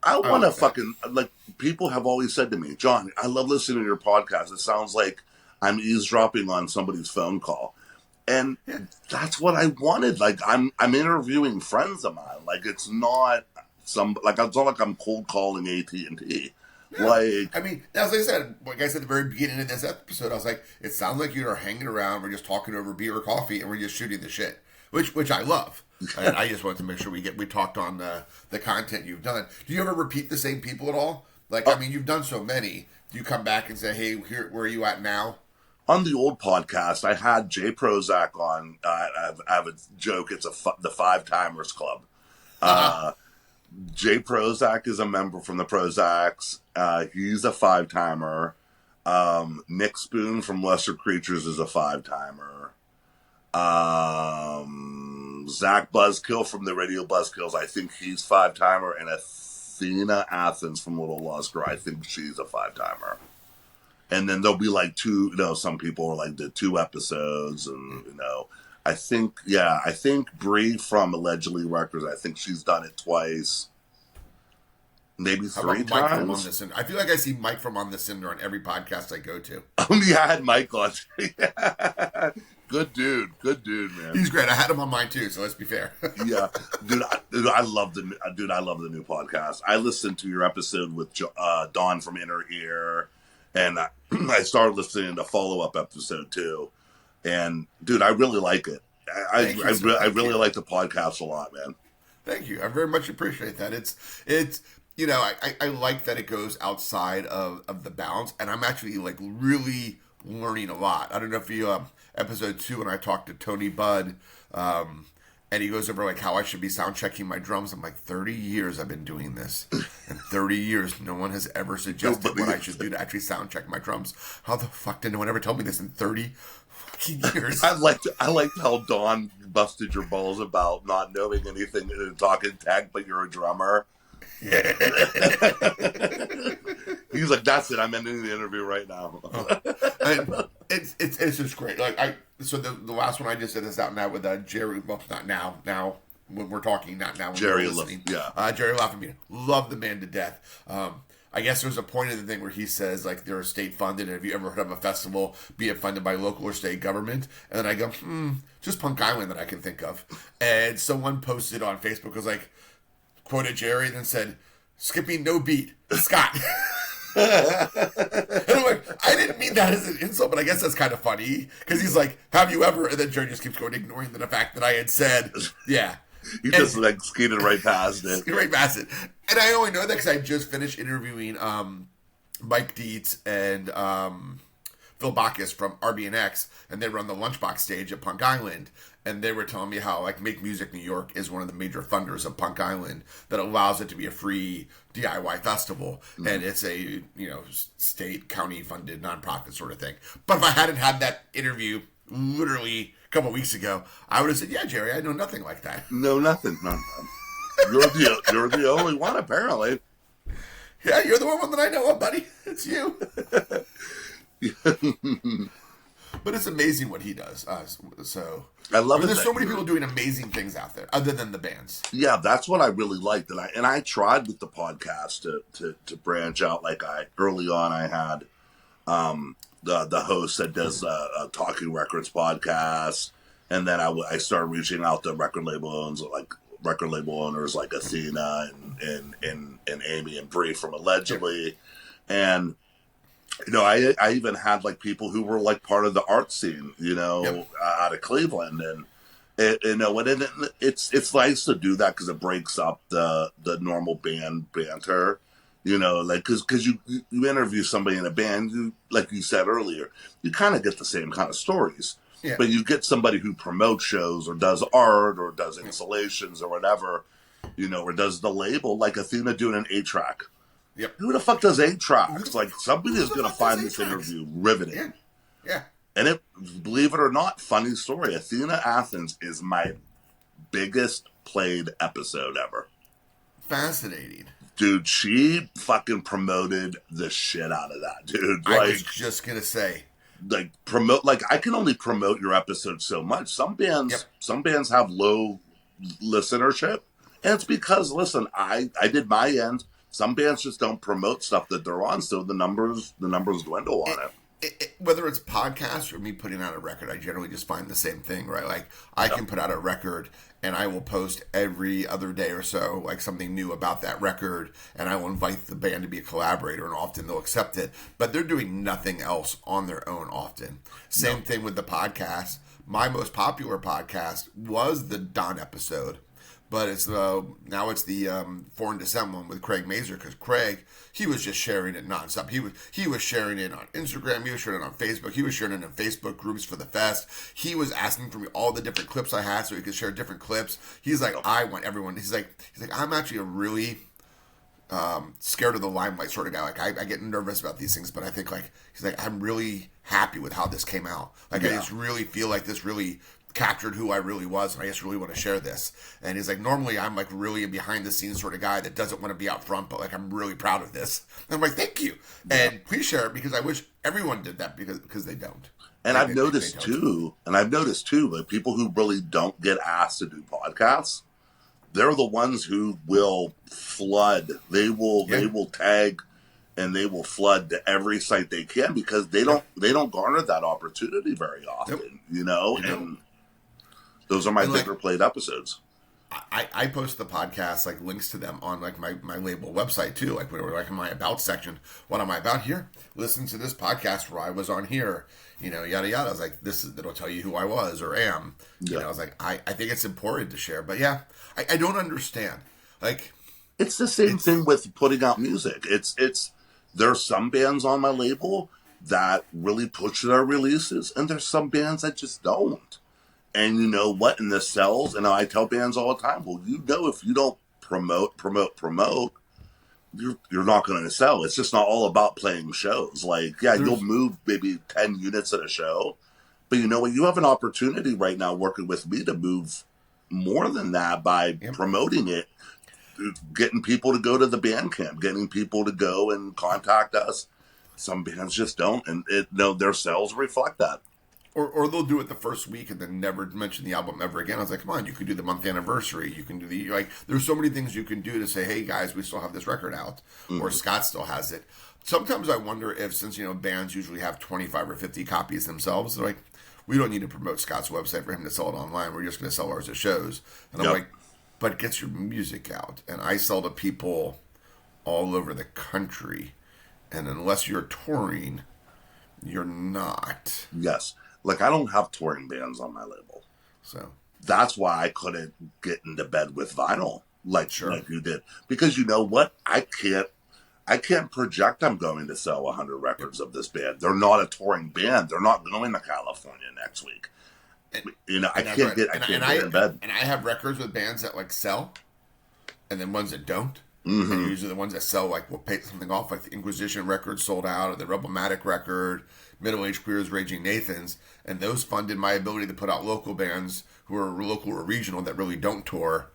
I want to fucking, like, people have always said to me, John, I love listening to your podcast. It sounds like I'm eavesdropping on somebody's phone call. And that's what I wanted. Like, I'm interviewing friends of mine. Like, it's not it's not like I'm cold calling AT&T. Yeah. Like, I mean, as I said at the very beginning of this episode, I was like, it sounds like you're hanging around, we're just talking over beer or coffee, and we're just shooting the shit, which I love. And I just wanted to make sure we talked on the content you've done. Do you ever repeat the same people at all? Like, I mean, you've done so many. Do you come back and say, hey, here, where are you at now? On the old podcast, I had Jay Prozac on. I have a joke. It's the Five Timers Club. Jay Prozac is a member from the Prozacs. He's a 5-timer. Nick Spoon from Lesser Creatures is a 5-timer. Zach Buzzkill from the Radio Buzzkills, I think he's 5-timer. And Athena Athens from Little Lost Girl, I think she's a 5-timer. And then there'll be like some people are like the 2 episodes, and I think Bree from Allegedly Records, I think she's done it twice, maybe 3 times. I feel like I see Mike from On the Cinder on every podcast I go to. Yeah, I had Mike on. Good dude, man. He's great. I had him on mine too, so let's be fair. Yeah, dude, I love the new podcast. I listened to your episode with Dawn from Inner Ear, and I started listening to follow-up episode too. And dude, I really like it. I really like the podcast a lot, man. Thank you. I very much appreciate that. It's you know, I like that it goes outside of the bounds, and I'm actually like really learning a lot. I don't know if you episode 2 when I talked to Tony Budd, and he goes over like how I should be sound checking my drums. I'm like, 30 years I've been doing this, and 30 years no one has ever suggested what I should do to actually sound check my drums. How the fuck did no one ever tell me this in 30 fucking years? I liked how Dawn busted your balls about not knowing anything in a talking tag, but you're a drummer. Yeah. He's like, that's it. I'm ending the interview right now. And it's just great. Like so the last one I just did is out now with Jerry. Well, not now. Now when we're talking, not now. When Jerry, we're listening. Jerry Lafferty. Love the man to death. I guess there's a point in the thing where he says like they're state funded, and have you ever heard of a festival, be it funded by local or state government? And then I go, just Punk Island that I can think of. And someone posted on Facebook, was like, quoted Jerry, and then said, "Skipping no beat, Scott." And I'm like, I didn't mean that as an insult, but I guess that's kind of funny because he's like, "Have you ever?" And then Jerry just keeps going, ignoring the fact that I had said, "Yeah." You just like skated right past it. Right past it. And I only know that because I just finished interviewing Mike Dietz and Phil Bacchus from RBNX, and they run the Lunchbox stage at Punk Island. And they were telling me how like Make Music New York is one of the major funders of Punk Island that allows it to be a free DIY festival. Mm-hmm. And it's a, state, county funded nonprofit sort of thing. But if I hadn't had that interview literally a couple weeks ago, I would have said, "Yeah, Jerry, I know nothing like that." No, nothing. No. You're the only one, apparently. Yeah, you're the one that I know of, buddy. It's you. But it's amazing what he does. So I love it. There's so many people doing amazing things out there, other than the bands. Yeah, that's what I really liked, and I tried with the podcast to branch out. Like early on, I had the host that does a Talking Records podcast, and then I started reaching out to record label owners like Athena and Amy and Bree from Allegedly, and I even had like people who were like part of the art scene, out of Cleveland, and it's nice to do that because it breaks up the normal band banter. Because you interview somebody in a band, who, like you said earlier, you kind of get the same kind of stories. Yeah. But you get somebody who promotes shows or does art or does installations or whatever, or does the label, like Athena doing an 8-track. Yep. Who the fuck does 8-tracks? Like, somebody is going to find this interview riveting. Yeah. And believe it or not, funny story, Athena Athens is my biggest played episode ever. Fascinating. Dude, she fucking promoted the shit out of that, dude. I was just gonna say, I can only promote your episode so much. Some bands have low listenership, and it's because, listen, I did my end. Some bands just don't promote stuff that they're on, so the numbers dwindle on it. Whether it's podcasts or me putting out a record, I generally just find the same thing, right? Like, I can put out a record and I will post every other day or so, like, something new about that record, and I will invite the band to be a collaborator, and often they'll accept it. But they're doing nothing else on their own often. Same thing with the podcast. My most popular podcast was the Don episode. But it's now it's the Foreign Descent one with Craig Mazur, because Craig, he was just sharing it nonstop. He was sharing it on Instagram, he was sharing it on Facebook, he was sharing it in Facebook groups for the fest. He was asking for me all the different clips I had so he could share different clips. He's like, I want everyone. He's like, I'm actually a really scared of the limelight sort of guy. Like I get nervous about these things, but I think he's like, I'm really happy with how this came out. I just really feel like this really captured who I really was, and I just really want to share this. And he's like, normally I'm like really a behind the scenes sort of guy that doesn't want to be out front, but like I'm really proud of this. And I'm like, thank you. And please share it, because I wish everyone did that, because they don't. And I've noticed too, like people who really don't get asked to do podcasts, they're the ones who will flood. They will tag and they will flood to every site they can because they don't garner that opportunity very often, and those are my bigger played episodes. I post the podcast, like links to them on like my label website too, like whatever, like in my about section. What am I about here? Listen to this podcast where I was on here, yada yada. I was like, it'll tell you who I was or am. I was like, I think it's important to share, but yeah, I don't understand. Like, it's the same thing with putting out music. It's there's some bands on my label that really push their releases, and there's some bands that just don't. And you know what? In the cells, and I tell bands all the time, well, if you don't promote, you're not going to sell. It's just not all about playing shows. Like, you'll move maybe 10 units at a show, but you know what? You have an opportunity right now working with me to move more than that by promoting it, getting people to go to the band camp, getting people to go and contact us. Some bands just don't, and their sales reflect that. Or they'll do it the first week and then never mention the album ever again. I was like, come on, you could do the month anniversary. You can do there's so many things you can do to say, hey guys, we still have this record out. Mm-hmm. Or Scott still has it. Sometimes I wonder if, since, bands usually have 25 or 50 copies themselves, they're like, we don't need to promote Scott's website for him to sell it online. We're just going to sell ours at shows. And I'm like, but get your music out. And I sell to people all over the country. And unless you're touring, you're not. Yes. Like, I don't have touring bands on my label. So that's why I couldn't get into bed with vinyl like you did. Because you know what? I can't project I'm going to sell 100 records of this band. They're not a touring band. They're not going to California next week. I can't get in bed. And I have records with bands that like sell, and then ones that don't. Mm-hmm. And usually the ones that sell, like, will pay something off, like the Inquisition record sold out, or the Rebelmatic record, Middle Age Queers, Raging Nathans, and those funded my ability to put out local bands who are local or regional that really don't tour,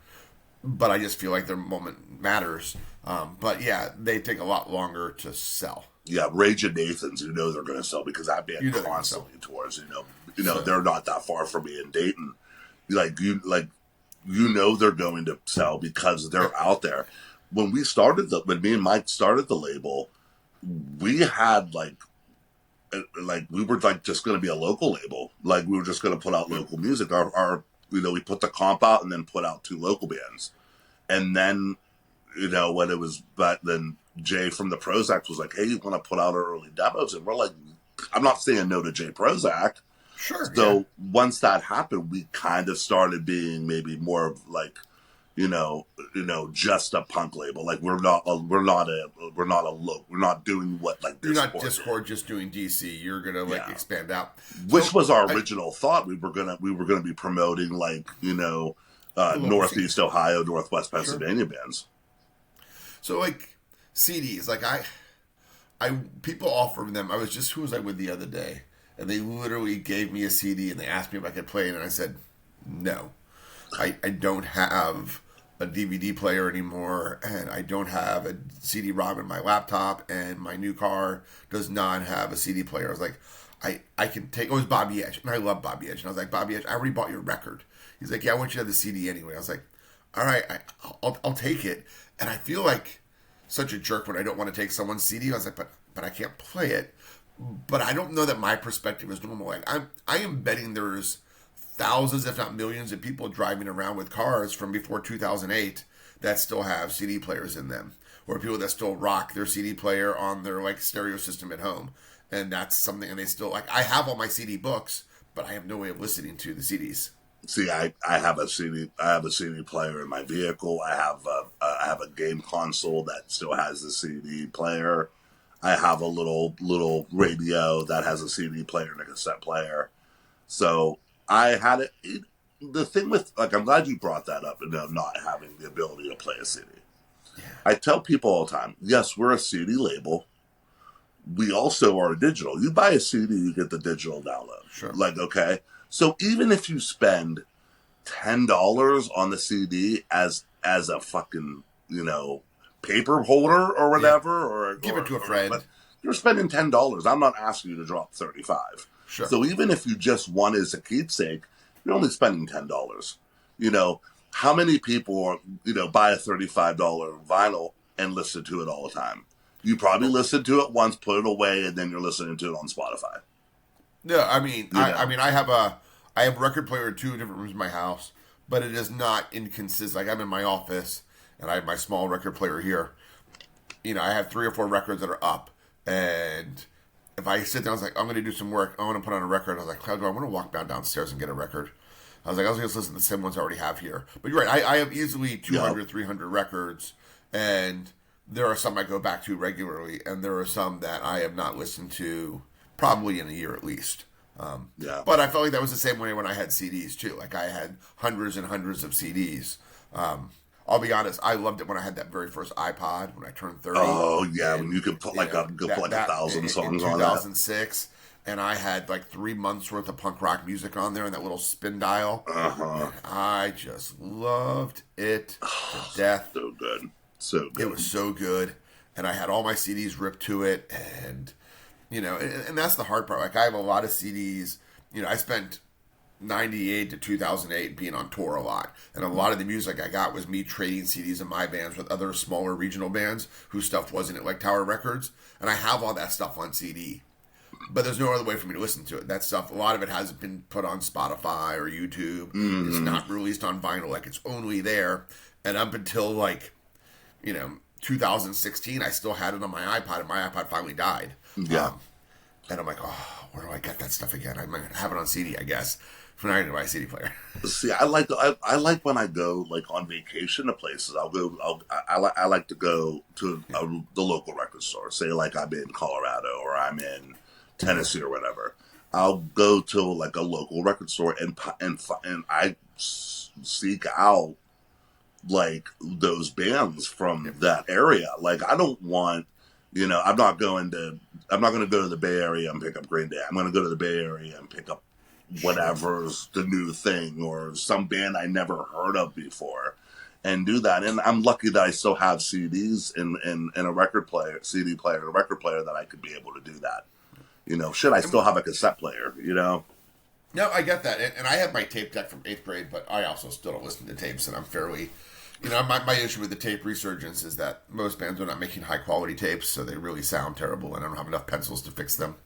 but I just feel like their moment matters. But yeah, they take a lot longer to sell. Yeah, Raging Nathans, they're going to sell because that band constantly tours. They're not that far from me in Dayton. They're going to sell because they're out there. When me and Mike started the label, we had we were just going to be a local label. Like, we were just going to put out local music. We put the comp out and then put out 2 local bands. And then, when it was, but then Jay from the Prozac was like, hey, you want to put out our early demos? And we're like, I'm not saying no to Jay Prozac. Sure. So once that happened, we kind of started being maybe more of just a punk label. Like, we're not doing what like you're not Discord just doing DC. You're gonna expand out, which was our original thought. We were gonna be promoting Northeast Ohio, Northwest Pennsylvania bands. So like CDs, like I people offered them. Who was I with the other day, and they literally gave me a CD and they asked me if I could play it, and I said no. I don't have a DVD player anymore, and I don't have a CD-ROM in my laptop, and my new car does not have a CD player. I was like, I can take... it was Bobby Edge, and I love Bobby Edge. And I was like, Bobby Edge, I already bought your record. He's like, yeah, I want you to have the CD anyway. I was like, all right, I'll take it. And I feel like such a jerk when I don't want to take someone's CD. I was like, but I can't play it. But I don't know that my perspective is normal. Like, I am betting there's thousands, if not millions, of people driving around with cars from before 2008 that still have CD players in them, or people that still rock their CD player on their stereo system at home, and that's something. And they still I have all my CD books, but I have no way of listening to the CDs. See, I have a CD. I have a CD player in my vehicle. I have a game console that still has a CD player. I have a little radio that has a CD player and a cassette player. So I had it. The thing with, I'm glad you brought that up, not having the ability to play a CD. Yeah. I tell people all the time, yes, we're a CD label. We also are digital. You buy a CD, you get the digital download. Sure. Okay. So even if you spend $10 on the CD as a fucking, paper holder or whatever, or give it to a friend. You're spending $10. I'm not asking you to drop $35. Sure. So even if you just want it as a keepsake, you're only spending $10. How many people buy a $35 vinyl and listen to it all the time? You probably listened to it once, put it away, and then you're listening to it on Spotify. No, I mean, I have a record player in 2 different rooms in my house, but it is not inconsistent. Like, I'm in my office, and I have my small record player here. You know, I have 3 or 4 records that are up, and if I sit down, I was like, I'm going to do some work. I want to put on a record. I was like, Cloud, I want to walk downstairs and get a record. I was like, I was going to listen to the same ones I already have here. But you're right. I have easily 200, 300 records, and there are some I go back to regularly, and there are some that I have not listened to probably in a year at least. But I felt like that was the same way when I had CDs too. Like, I had hundreds and hundreds of CDs. I'll be honest, I loved it when I had that very first iPod when I turned 30. Oh yeah, when you could put like 1,000 songs on that. 2006, and I had like 3 months worth of punk rock music on there and that little spin dial. I just loved it to death. So good, so good. It was so good, and I had all my CDs ripped to it, and you know, and that's the hard part. Like, I have a lot of CDs. You know, I spent 98 to 2008 being on tour a lot, and a lot of the music I got was me trading CDs in my bands with other smaller regional bands whose stuff wasn't at like Tower Records, and I have all that stuff on CD, but there's no other way for me to listen to it. That stuff, a lot of it hasn't been put on Spotify or YouTube. It's not released on vinyl. Like, it's only there, and up until like, you know, 2016, I still had it on my iPod, and my iPod finally died. And I'm like, oh, where do I get that stuff again? I might have it on CD, I guess. I'm not gonna buy a CD player. See, I like when I go like on vacation to places. I like to go to the local record store. Say like I'm in Colorado or I'm in Tennessee or whatever. I'll go to like a local record store and I seek out like those bands from that area. Like, I don't want, you know, I'm not going to go to the Bay Area and pick up Green Day. I'm going to go to the Bay Area and pick up whatever's the new thing or some band I never heard of before and do that. And I'm lucky that I still have CDs in a record player, CD player, and a record player that I could be able to do that. You know, I still have a cassette player, you know? No, I get that. And I have my tape deck from 8th grade, but I also still don't listen to tapes, and I'm fairly... You know, my issue with the tape resurgence is that most bands are not making high-quality tapes, so they really sound terrible, and I don't have enough pencils to fix them.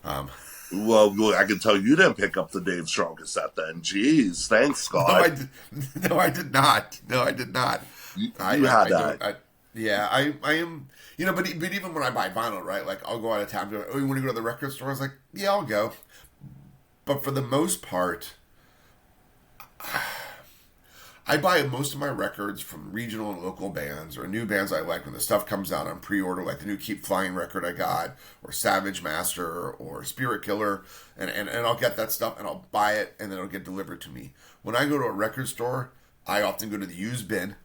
Well, I can tell you didn't pick up the Dave Strong cassette then. Jeez, thanks, Scott. No, I did not. You had that. I am... You know, but even when I buy vinyl, right, like, I'll go out of town and go, oh, you want to go to the record store? I was like, yeah, I'll go. But for the most part... I buy most of my records from regional and local bands or new bands I like when the stuff comes out on pre-order, like the new Keep Flying record I got, or Savage Master, or Spirit Killer, and I'll get that stuff and I'll buy it and then it'll get delivered to me. When I go to a record store, I often go to the used bin,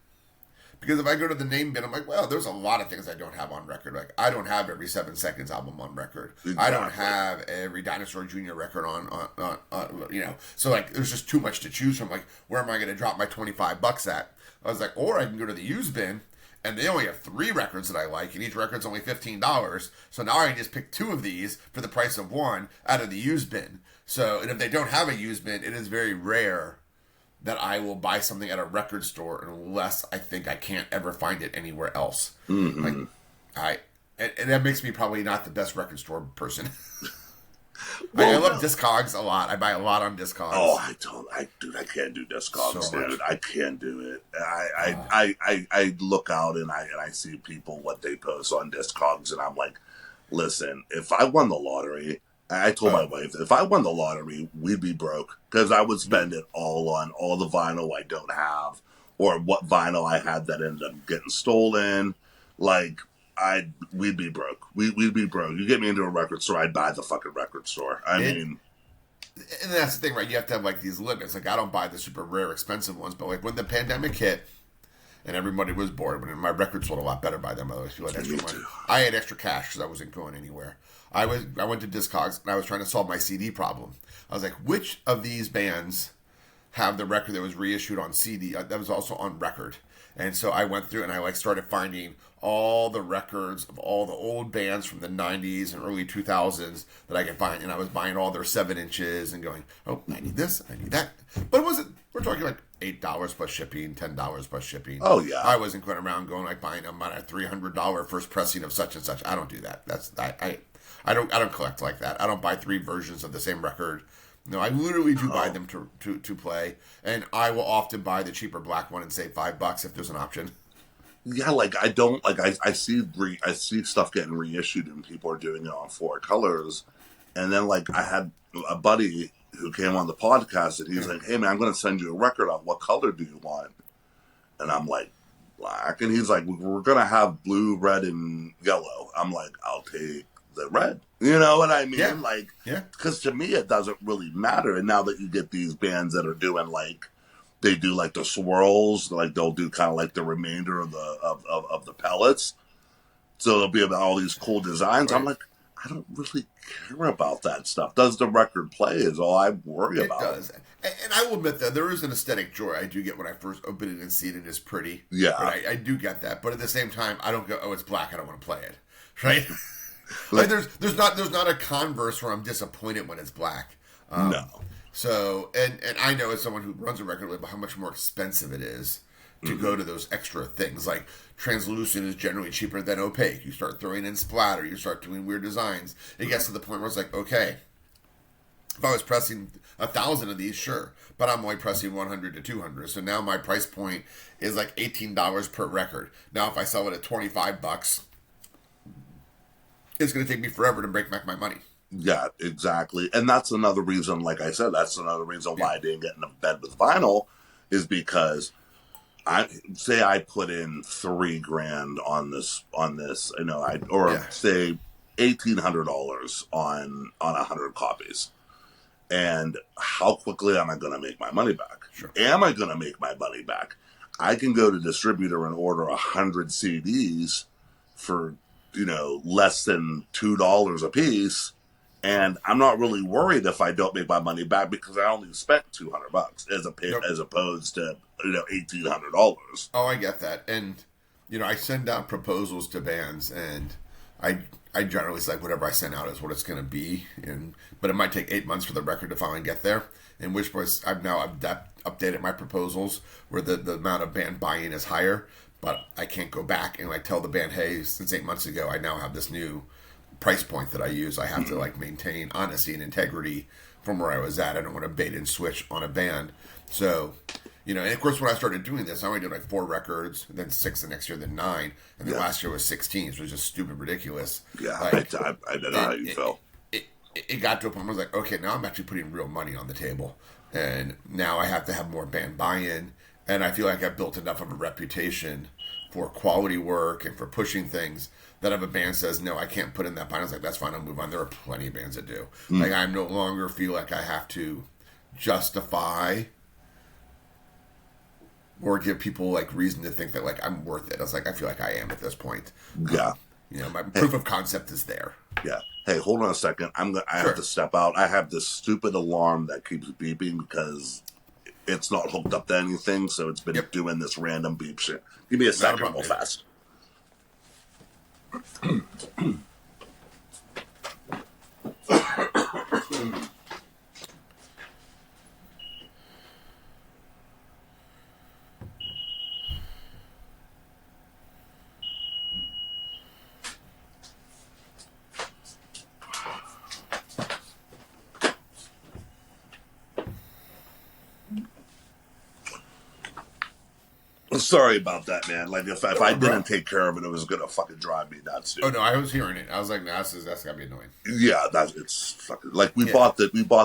because if I go to the name bin, I'm like, well, there's a lot of things I don't have on record. Like, I don't have every 7 Seconds album on record. Exactly. I don't have every Dinosaur Jr. record on, you know. So, like, there's just too much to choose from. Like, where am I going to drop my $25 at? I was like, or I can go to the used bin, and they only have 3 records that I like, and each record's only $15. So now I can just pick 2 of these for the price of 1 out of the used bin. So, and if they don't have a used bin, it is very rare that I will buy something at a record store unless I think I can't ever find it anywhere else. And that makes me probably not the best record store person. Well, I love Discogs a lot. I buy a lot on Discogs. Oh, I can't do Discogs, so dude. I can't do it. I look out and I see people, what they post on Discogs, and I'm like, listen, if I won the lottery, I told my wife, if I won the lottery, we'd be broke, because I would spend it all on all the vinyl I don't have, or what vinyl I had that ended up getting stolen. Like, we'd be broke. We'd be broke. You get me into a record store, I'd buy the fucking record store. I mean, and that's the thing, right? You have to have like these limits. Like, I don't buy the super rare, expensive ones, but like when the pandemic hit and everybody was bored, when my record sold a lot better by then, by the way, so I had extra money. I had extra cash because I wasn't going anywhere. I went to Discogs and I was trying to solve my CD problem. I was like, which of these bands have the record that was reissued on CD that was also on record? And so I went through and I started finding all the records of all the old bands from the 90s and early 2000s that I could find. And I was buying all their 7 inches and going, oh, I need this, I need that. But it we're talking like $8 plus shipping, $10 plus shipping. Oh yeah. I wasn't going around going like buying them on a $300 first pressing of such and such. I don't do that. I don't collect like that. I don't buy 3 versions of the same record. No, I literally do buy them to play, and I will often buy the cheaper black one and save $5 if there's an option. Yeah, like I don't like I see stuff getting reissued and people are doing it on 4 colors, and then like I had a buddy who came on the podcast and he's like, "Hey man, I'm going to send you a record out. What color do you want?" And I'm like, "Black." And he's like, "We're going to have blue, red, and yellow." I'm like, "I'll take the red." You know what I mean? Yeah. Like, because to me it doesn't really matter. And now that you get these bands that are doing like, they do like the swirls, like they'll do kind of like the remainder of the pellets. So there'll be about all these cool designs. Right. I'm like, I don't really care about that stuff. Does the record play is all I worry about. It does. And I will admit that there is an aesthetic joy I do get when I first open it and see it and it's pretty. Yeah. Right? I do get that. But at the same time, I don't go, oh, it's black, I don't want to play it. Right? Like there's not a converse where I'm disappointed when it's black. No. So, and I know as someone who runs a record label how much more expensive it is to go to those extra things. Like translucent is generally cheaper than opaque. You start throwing in splatter, you start doing weird designs. It gets to the point where it's like, okay, if I was pressing 1,000 of these, sure, but I'm only pressing 100 to 200. So now my price point is like $18 per record. Now if I sell it at $25, it's going to take me forever to break back my money. Yeah, exactly. And that's another reason, like I said, that's another reason why I didn't get into bed with vinyl, is because I put in $3,000 on this, you know, say $1,800 on 100 copies. And how quickly am I going to make my money back? Sure. Am I going to make my money back? I can go to distributor and order 100 CDs for, you know, less than $2 a piece, and I'm not really worried if I don't make my money back because I only spent $200 as opposed to, you know, $1,800. Oh, I get that. And you know, I send out proposals to bands, and I generally say whatever I send out is what it's going to be, but it might take 8 months for the record to finally get there. In which case, I've updated my proposals where the amount of band buy-in is higher. But I can't go back and like tell the band, hey, since 8 months ago, I now have this new price point that I use. I have to like maintain honesty and integrity from where I was at. I don't want to bait and switch on a band. So, you know, and of course, when I started doing this, I only did like 4 records, then 6 the next year, then 9, and then last year was 16, so it was just stupid ridiculous. Yeah, like, I don't know how you felt. It got to a point where I was like, okay, now I'm actually putting real money on the table, and now I have to have more band buy-in. And I feel like I've built enough of a reputation for quality work and for pushing things that if a band says, no, I can't put in that buy-in, I was like, that's fine, I'll move on. There are plenty of bands that do. Like, I no longer feel like I have to justify or give people, like, reason to think that, like, I'm worth it. I was like, I feel like I am at this point. Yeah. You know, my proof of concept is there. Yeah. Hey, hold on a second. I have to step out. I have this stupid alarm that keeps beeping because it's not hooked up to anything, so it's been doing this random beep shit. Give me a second real fast. Sorry about that, man. Like, if I didn't take care of it, it was going to fucking drive me nuts, dude. Oh, no, I was hearing it. I was like, nah, that's got to be annoying. Yeah, it's fucking... Like, we bought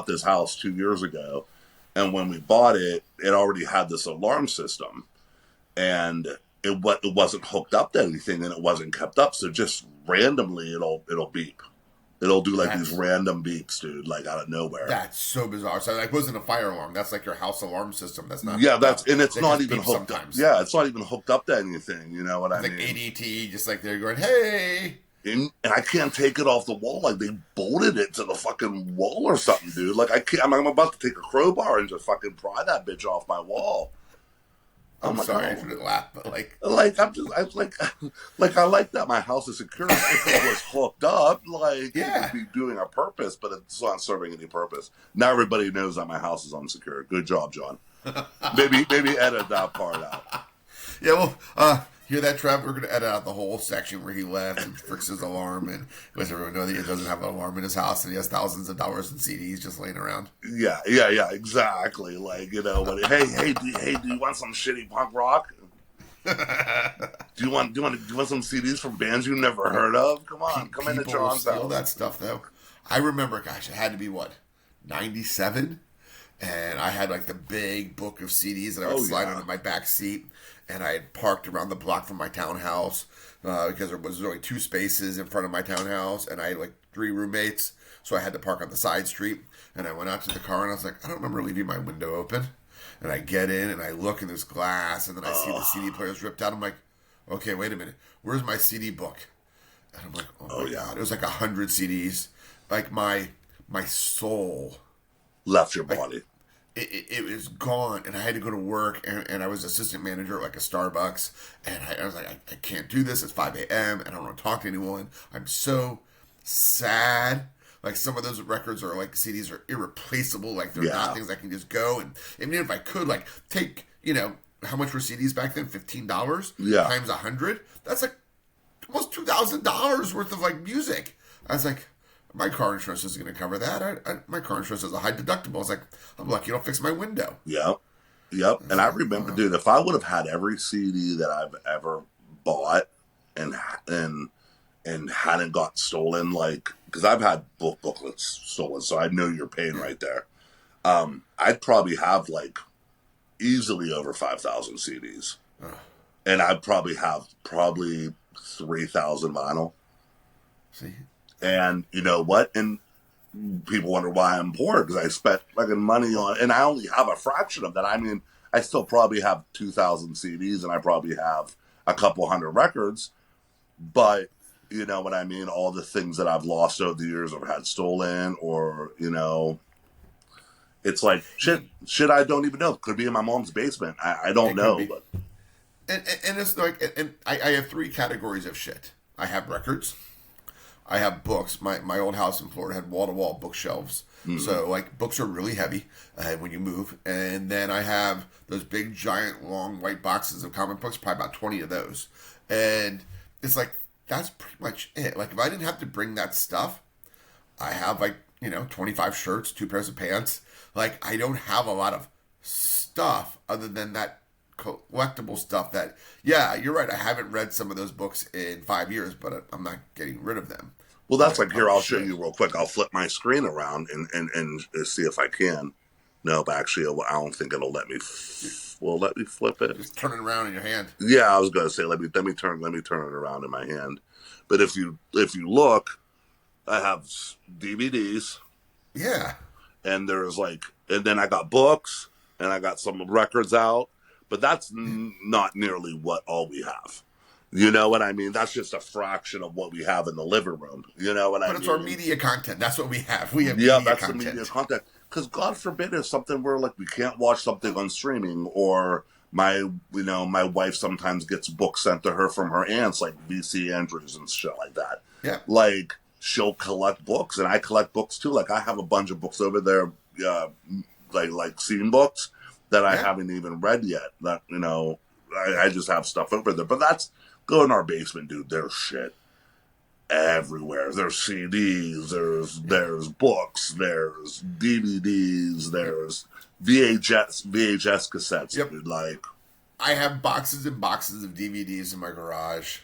this house 2 years ago, and when we bought it, it already had this alarm system, and it wasn't hooked up to anything, and it wasn't kept up, so just randomly it'll beep. It'll do like these random beeps, dude, like out of nowhere. That's so bizarre. So like, wasn't a fire alarm. That's like your house alarm system. That's not. Yeah, it's not even hooked up. Yeah, it's not even hooked up to anything. You know what I mean? Like ADT, just like they're going, hey. And I can't take it off the wall. Like they bolted it to the fucking wall or something, dude. Like I can't. I'm about to take a crowbar and just fucking pry that bitch off my wall. I'm sorry, I shouldn't laugh, but I like that my house is secure. If it was hooked up, like it would be doing a purpose, but it's not serving any purpose. Now everybody knows that my house is unsecure. Good job, John. Maybe edit that part out. Yeah, well, hear that, Trev? We're going to edit out the whole section where he left and fixed his alarm and lets everyone know that he doesn't have an alarm in his house and he has thousands of dollars in CDs just laying around. Yeah, exactly. Like, you know, hey, do you want some shitty punk rock? Do you want some CDs from bands you never heard of? Come on, come into John's house. All that stuff though. I remember, gosh, it had to be what, 97, and I had like the big book of CDs that I would slide into my back seat, and I had parked around the block from my townhouse because there was only 2 spaces in front of my townhouse, and I had like 3 roommates, so I had to park on the side street. And I went out to the car, and I was like, I don't remember leaving my window open. And I get in, and I look, and there's glass, and then I see the CD players ripped out. I'm like, okay, wait a minute. Where's my CD book? And I'm like, oh my God. It was like 100 CDs. Like, my soul left your body. It was gone, and I had to go to work, and I was assistant manager at like a Starbucks, and I was like, I can't do this. It's 5 a.m., and I don't want to talk to anyone. I'm so sad. Like, some of those records are like, CDs are irreplaceable. Like, they're not things I can just go. And even if I could, like, take, you know, how much were CDs back then? $15 times 100. That's like almost $2,000 worth of like music. I was like, my car insurance isn't going to cover that. My car insurance has a high deductible. I was like, I'm lucky you don't fix my window. Yep. And I remember, dude, if I would have had every CD that I've ever bought and hadn't got stolen, like, because I've had booklets stolen, so I know your pain right there. I'd probably have like easily over 5,000 CDs, and I'd probably have 3,000 vinyl. See, and you know what? And people wonder why I'm poor, because I spent fucking money on, and I only have a fraction of that. I mean, I still probably have 2,000 CDs, and I probably have a couple hundred records, but you know what I mean? All the things that I've lost over the years or had stolen, or, you know, it's like shit I don't even know. Could be in my mom's basement. I don't know. But and it's like, and I have 3 categories of shit. I have records. I have books. My old house in Florida had wall-to-wall bookshelves. Mm-hmm. So, like, books are really heavy when you move. And then I have those big, giant, long, white boxes of comic books, probably about 20 of those. And it's like, that's pretty much it. Like, if I didn't have to bring that stuff, I have, like, you know, 25 shirts, 2 pairs of pants. Like, I don't have a lot of stuff other than that collectible stuff that, yeah, you're right. I haven't read some of those books in 5 years, but I'm not getting rid of them. Well, that's like, here, I'll show you real quick. I'll flip my screen around and see if I can. No, but actually, I don't think it'll let me. Let me flip it. Just turn it around in your hand. Yeah, I was gonna say let me turn it around in my hand. But if you look, I have DVDs. Yeah. And there's like, and then I got books, and I got some records out. But that's not nearly what all we have. You know what I mean? That's just a fraction of what we have in the living room. You know what I mean? But it's our media content. That's what we have. We have media content. Yeah, that's the media content. Because God forbid if something where like we can't watch something on streaming, or my wife sometimes gets books sent to her from her aunts, like VC Andrews and shit like that. Yeah. Like, she'll collect books, and I collect books too. Like, I have a bunch of books over there, like scene books that I haven't even read yet. That, you know, I just have stuff over there. But that's, go in our basement, dude. There's shit everywhere. There's CDs, there's books, there's DVDs, there's VHS cassettes. Yep. Dude. Like, I have boxes and boxes of DVDs in my garage.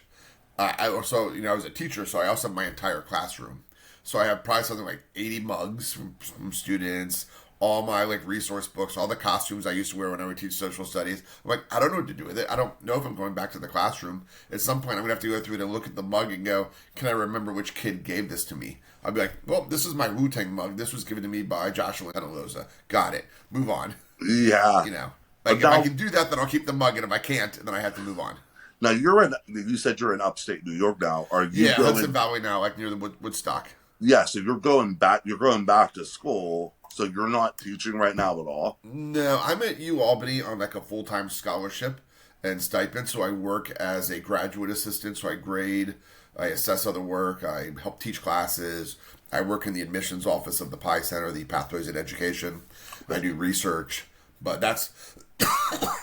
I also, you know, I was a teacher, so I also have my entire classroom. So I have probably something like 80 mugs from students, all my like resource books, all the costumes I used to wear when I would teach social studies. I'm like, I don't know what to do with it. I don't know if I'm going back to the classroom. At some point, I'm going to have to go through it and look at the mug and go, can I remember which kid gave this to me? I'll be like, well, this is my Wu-Tang mug. This was given to me by Joshua Penaloza. Got it. Move on. Yeah. You know, like, if I can do that, then I'll keep the mug. And if I can't, then I have to move on. Now, you said you're in upstate New York now. Are you? Yeah, Hudson Valley now, like near the Woodstock. Yeah, so you're going back to school. So you're not teaching right now at all? No, I'm at UAlbany on like a full-time scholarship and stipend. So I work as a graduate assistant. So I grade, I assess other work, I help teach classes. I work in the admissions office of the PI Center, the Pathways in Education. I do research. But that's,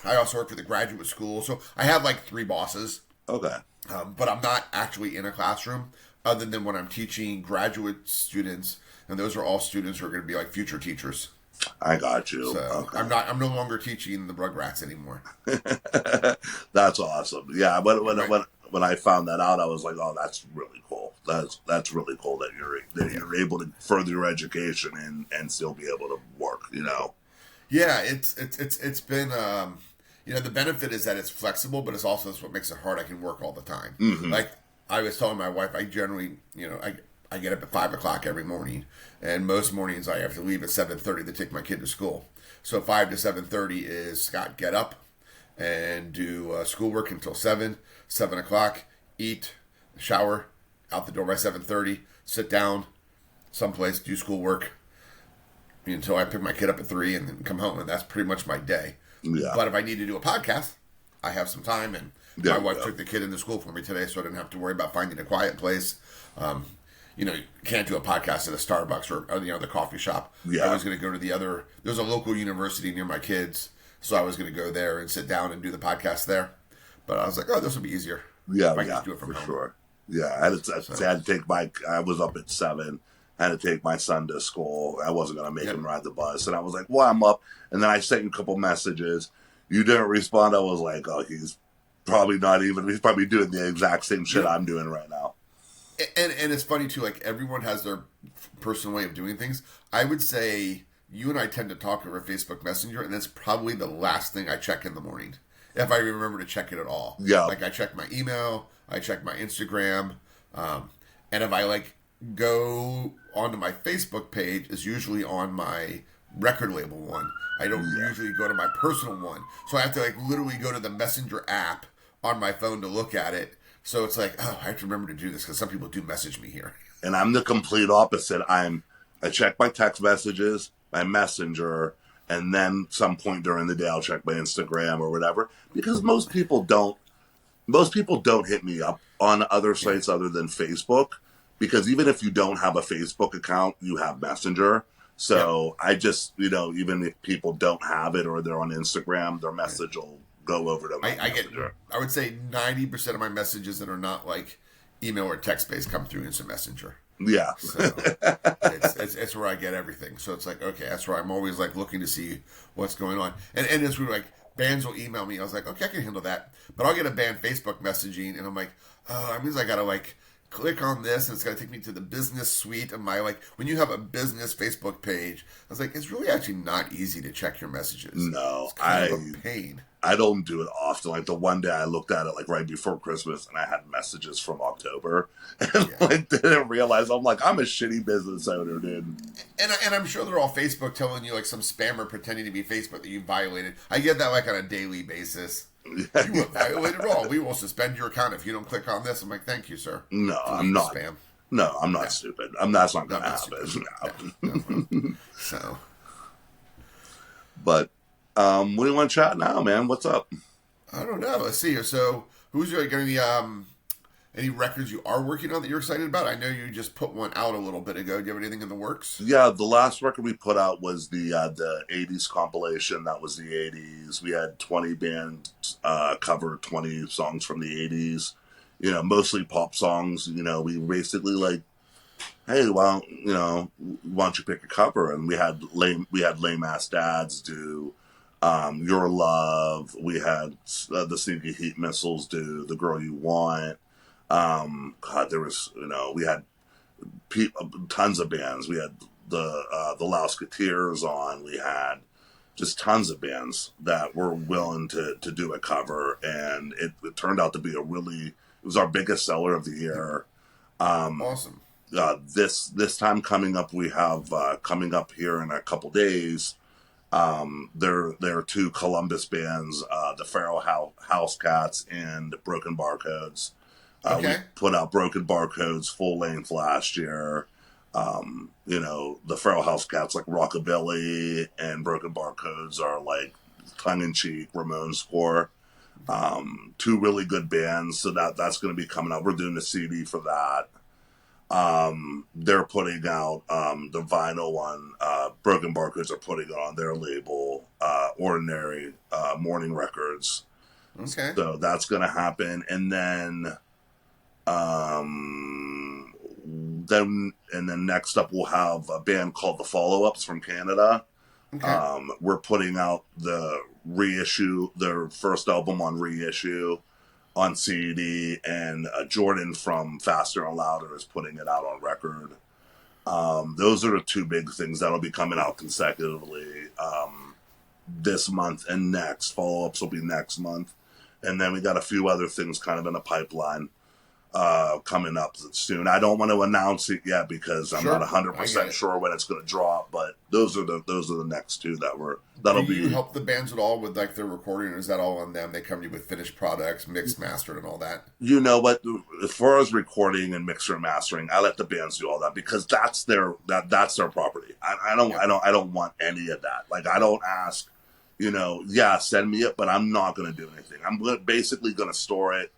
I also work for the graduate school. So I have like 3 bosses. Okay. But I'm not actually in a classroom other than when I'm teaching graduate students. And those are all students who are going to be like future teachers. I got you. So Okay. I'm no longer teaching the Rugrats anymore. That's awesome. Yeah, when I found that out, I was like, oh, that's really cool. That's really cool that you're able to further your education and still be able to work. Yeah, it's been the benefit is that it's flexible, but it's also what makes it hard. I can work all the time. Mm-hmm. Like I was telling my wife, I generally I get up at 5:00 every morning, and most mornings I have to leave at 7:30 to take my kid to school. So 5 to 7:30 is Scott get up and do schoolwork until 7:00, eat, shower, out the door by 7:30, sit down someplace, do schoolwork until I pick my kid up at 3 and then come home, and that's pretty much my day. Yeah. But if I need to do a podcast, I have some time, and my wife took the kid into school for me today, so I didn't have to worry about finding a quiet place. You can't do a podcast at a Starbucks or the coffee shop. Yeah. I was going to go to there's a local university near my kids, so I was going to go there and sit down and do the podcast there. But I was like, oh, this will be easier. Yeah, if I can just do it from home. Sure. Yeah, I had to take I was up at 7, I had to take my son to school. I wasn't going to make him ride the bus. And I was like, well, I'm up. And then I sent you a couple messages. You didn't respond. I was like, oh, he's probably doing the exact same shit I'm doing right now. And it's funny too, like everyone has their personal way of doing things. I would say you and I tend to talk over Facebook Messenger, and that's probably the last thing I check in the morning, if I remember to check it at all. Yeah. Like I check my email, I check my Instagram, and if I go onto my Facebook page, is usually on my record label one. I don't usually go to my personal one, so I have to literally go to the Messenger app on my phone to look at it. So it's like, oh, I have to remember to do this because some people do message me here. And I'm the complete opposite. I check my text messages, my Messenger, and then some point during the day I'll check my Instagram or whatever. Because most people don't hit me up on other sites other than Facebook. Because even if you don't have a Facebook account, you have Messenger. So I just, even if people don't have it or they're on Instagram, their message will go over to my Messenger. I would say 90% of my messages that are not email or text based come through Instant Messenger. Yeah. So it's where I get everything. So it's okay, that's where I'm always looking to see what's going on. And it's really bands will email me. I was like, okay, I can handle that. But I'll get a band Facebook messaging and I'm like, oh, that means I gotta click on this and it's going to take me to the business suite of my when you have a business Facebook page. I was like, it's really actually not easy to check your messages. No, it's kind of a pain. I don't do it often. The one day I looked at it right before Christmas and I had messages from October and didn't realize I'm a shitty business owner, dude. And I'm sure they're all Facebook telling you some spammer pretending to be Facebook that you violated. I get that on a daily basis. You have violated law. We will suspend your account if you don't click on this. I'm thank you, sir. No, I'm not. Spam. No, I'm not stupid. That's not going to happen. No. So. But, what do you want to chat now, man? What's up? I don't know. Let's see here. So, who's going to be, any records you are working on that you're excited about? I know you just put one out a little bit ago. Do you have anything in the works? Yeah, the last record we put out was the 80s compilation. That was the 80s. We had 20 bands cover 20 songs from the 80s. Mostly pop songs. We basically hey, well, why don't you pick a cover? And we had Lame Ass Dads do Your Love. We had the Sneaky Heat Missiles do The Girl You Want. There was, we had tons of bands. We had the Louseketeers on. We had just tons of bands that were willing to do a cover, and it turned out to be it was our biggest seller of the year. Awesome. This time coming up, we have coming up here in a couple days. There are 2 Columbus bands, the Feral House Cats and Broken Barcodes. Okay. We put out Broken Barcodes full length last year. The Feral House Cats rockabilly, and Broken Barcodes are tongue in cheek Ramones score. 2 really good bands, so that's going to be coming out. We're doing a CD for that. They're putting out the vinyl one. Broken Barkers are putting it on their label. Ordinary Morning Records. Okay. So that's going to happen, and then next up we'll have a band called the Follow Ups from Canada. Okay. We're putting out the reissue, their first album on reissue on CD, and Jordan from Faster and Louder is putting it out on record. Those are the two big things that'll be coming out consecutively this month and next. Follow-ups will be next month. And then we got a few other things kind of in the pipeline coming up soon. I don't want to announce it yet because I'm not 100% sure when it's going to drop, but those are the next two that'll be. Do you help the bands at all with like their recording, or is that all on them? They come to you with finished products, mixed, mastered, and all that. You know what? As far as recording and mixer and mastering, I let the bands do all that because that's their property. I don't want any of that. Like, I don't ask. Send me it, but I'm not going to do anything. I'm basically going to store it.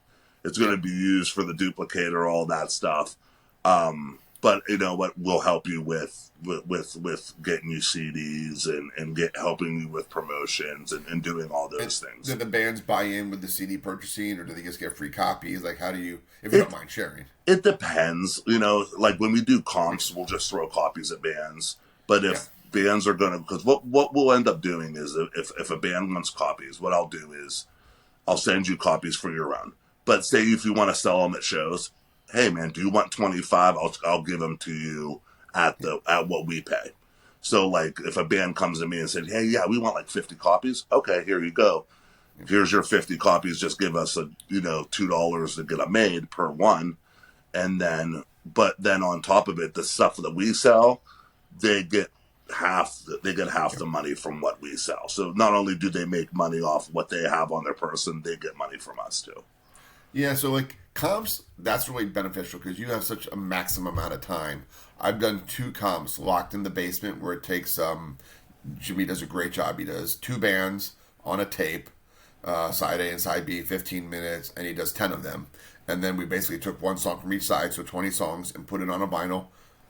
It's going to be used for the duplicator, all that stuff. But you know what? We'll help you with getting you CDs and helping you with promotions and doing all those things. Do the bands buy in with the CD purchasing, or do they just get free copies? Like, how do you, if you don't mind sharing? It depends. Like when we do comps, we'll just throw copies at bands. But if bands are going to, because what we'll end up doing is if a band wants copies, what I'll do is I'll send you copies for your run. But say if you want to sell them at shows, hey man, do you want 25? I'll give them to you at what we pay. So like if a band comes to me and said, hey, yeah, we want like 50 copies. Okay, here you go. Here's your 50 copies. Just give us $2 to get them made per one. But then on top of it, the stuff that we sell, they get half the money from what we sell. So not only do they make money off what they have on their person, they get money from us too. Yeah, so like comps, that's really beneficial because you have such a maximum amount of time. I've done 2 comps locked in the basement where it takes Jimmy does a great job. He does 2 bands on a tape, side A and side B, 15 minutes, and he does 10 of them. And then we basically took 1 song from each side, so 20 songs, and put it on a vinyl.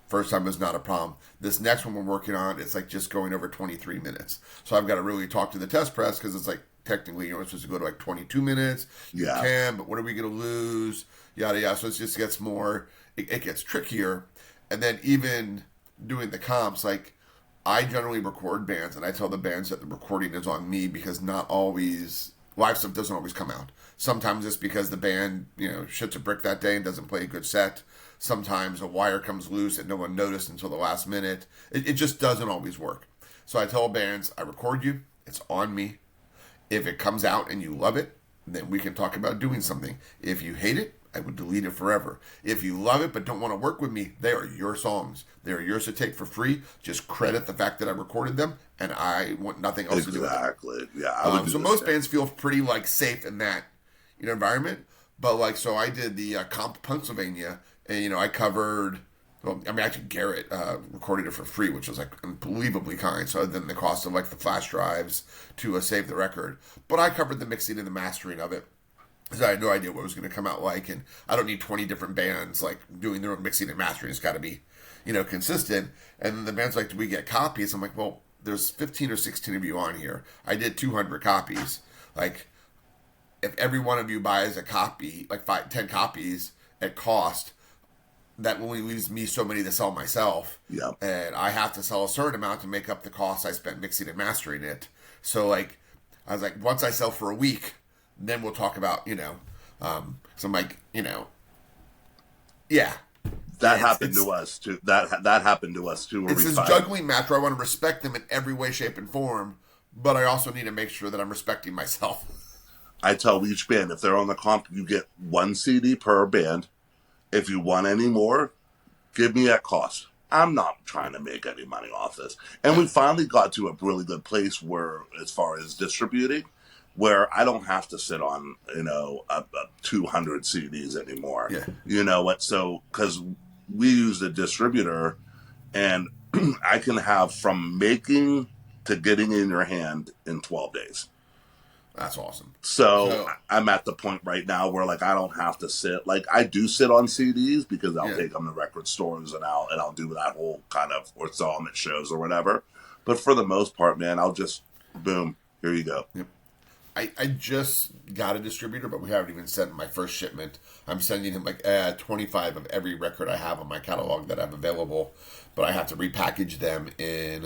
First time was not a problem. This next one we're working on, it's like just going over 23 minutes. So I've got to really talk to the test press because it's like, technically, you're supposed to go to like 22 minutes. You can, but what are we going to lose? Yada, yada. So it just gets more, it gets trickier. And then even doing the comps, like I generally record bands and I tell the bands that the recording is on me because not always, live stuff doesn't always come out. Sometimes it's because the band, shits a brick that day and doesn't play a good set. Sometimes a wire comes loose and no one noticed until the last minute. It just doesn't always work. So I tell bands, I record you, it's on me. If it comes out and you love it, then we can talk about doing something. If you hate it, I would delete it forever. If you love it but don't want to work with me, they are your songs. They are yours to take for free. Just credit the fact that I recorded them, and I want nothing else to do with it. Exactly. Yeah. So most bands feel pretty like safe in that environment. But like, so I did the Comp Pennsylvania, and I covered. Well, actually, Garrett recorded it for free, which was like unbelievably kind. So then the cost of like the flash drives to save the record, but I covered the mixing and the mastering of it because I had no idea what it was going to come out like, and I don't need 20 different bands like doing their own mixing and mastering. It's got to be, consistent. And then the band's like, "Do we get copies?" I'm like, "Well, there's 15 or 16 of you on here. I did 200 copies. Like, if every one of you buys a copy, like 10 copies at cost." That only leaves me so many to sell myself. Yeah. And I have to sell a certain amount to make up the cost I spent mixing and mastering it. So, like, I was like, once I sell for a week, then we'll talk about, so I'm like, yeah. That happened to us, too. That happened to us, too. It's this juggling match where I want to respect them in every way, shape, and form, but I also need to make sure that I'm respecting myself. I tell each band, if they're on the comp, you get 1 CD per band. If you want any more, give me at cost. I'm not trying to make any money off this. And we finally got to a really good place where, as far as distributing, where I don't have to sit on, 200 CDs anymore. Yeah. You know what? So, because we use a distributor, and I can have from making to getting in your hand in 12 days. That's awesome. So I'm at the point right now where like I don't have to sit. Like I do sit on CDs because I'll take them to record stores and I'll do that whole kind of or sell them at shows or whatever. But for the most part, man, I'll just boom, here you go. Yep. I just got a distributor, but we haven't even sent my first shipment. I'm sending him like 25 of every record I have on my catalog that I have available, but I have to repackage them in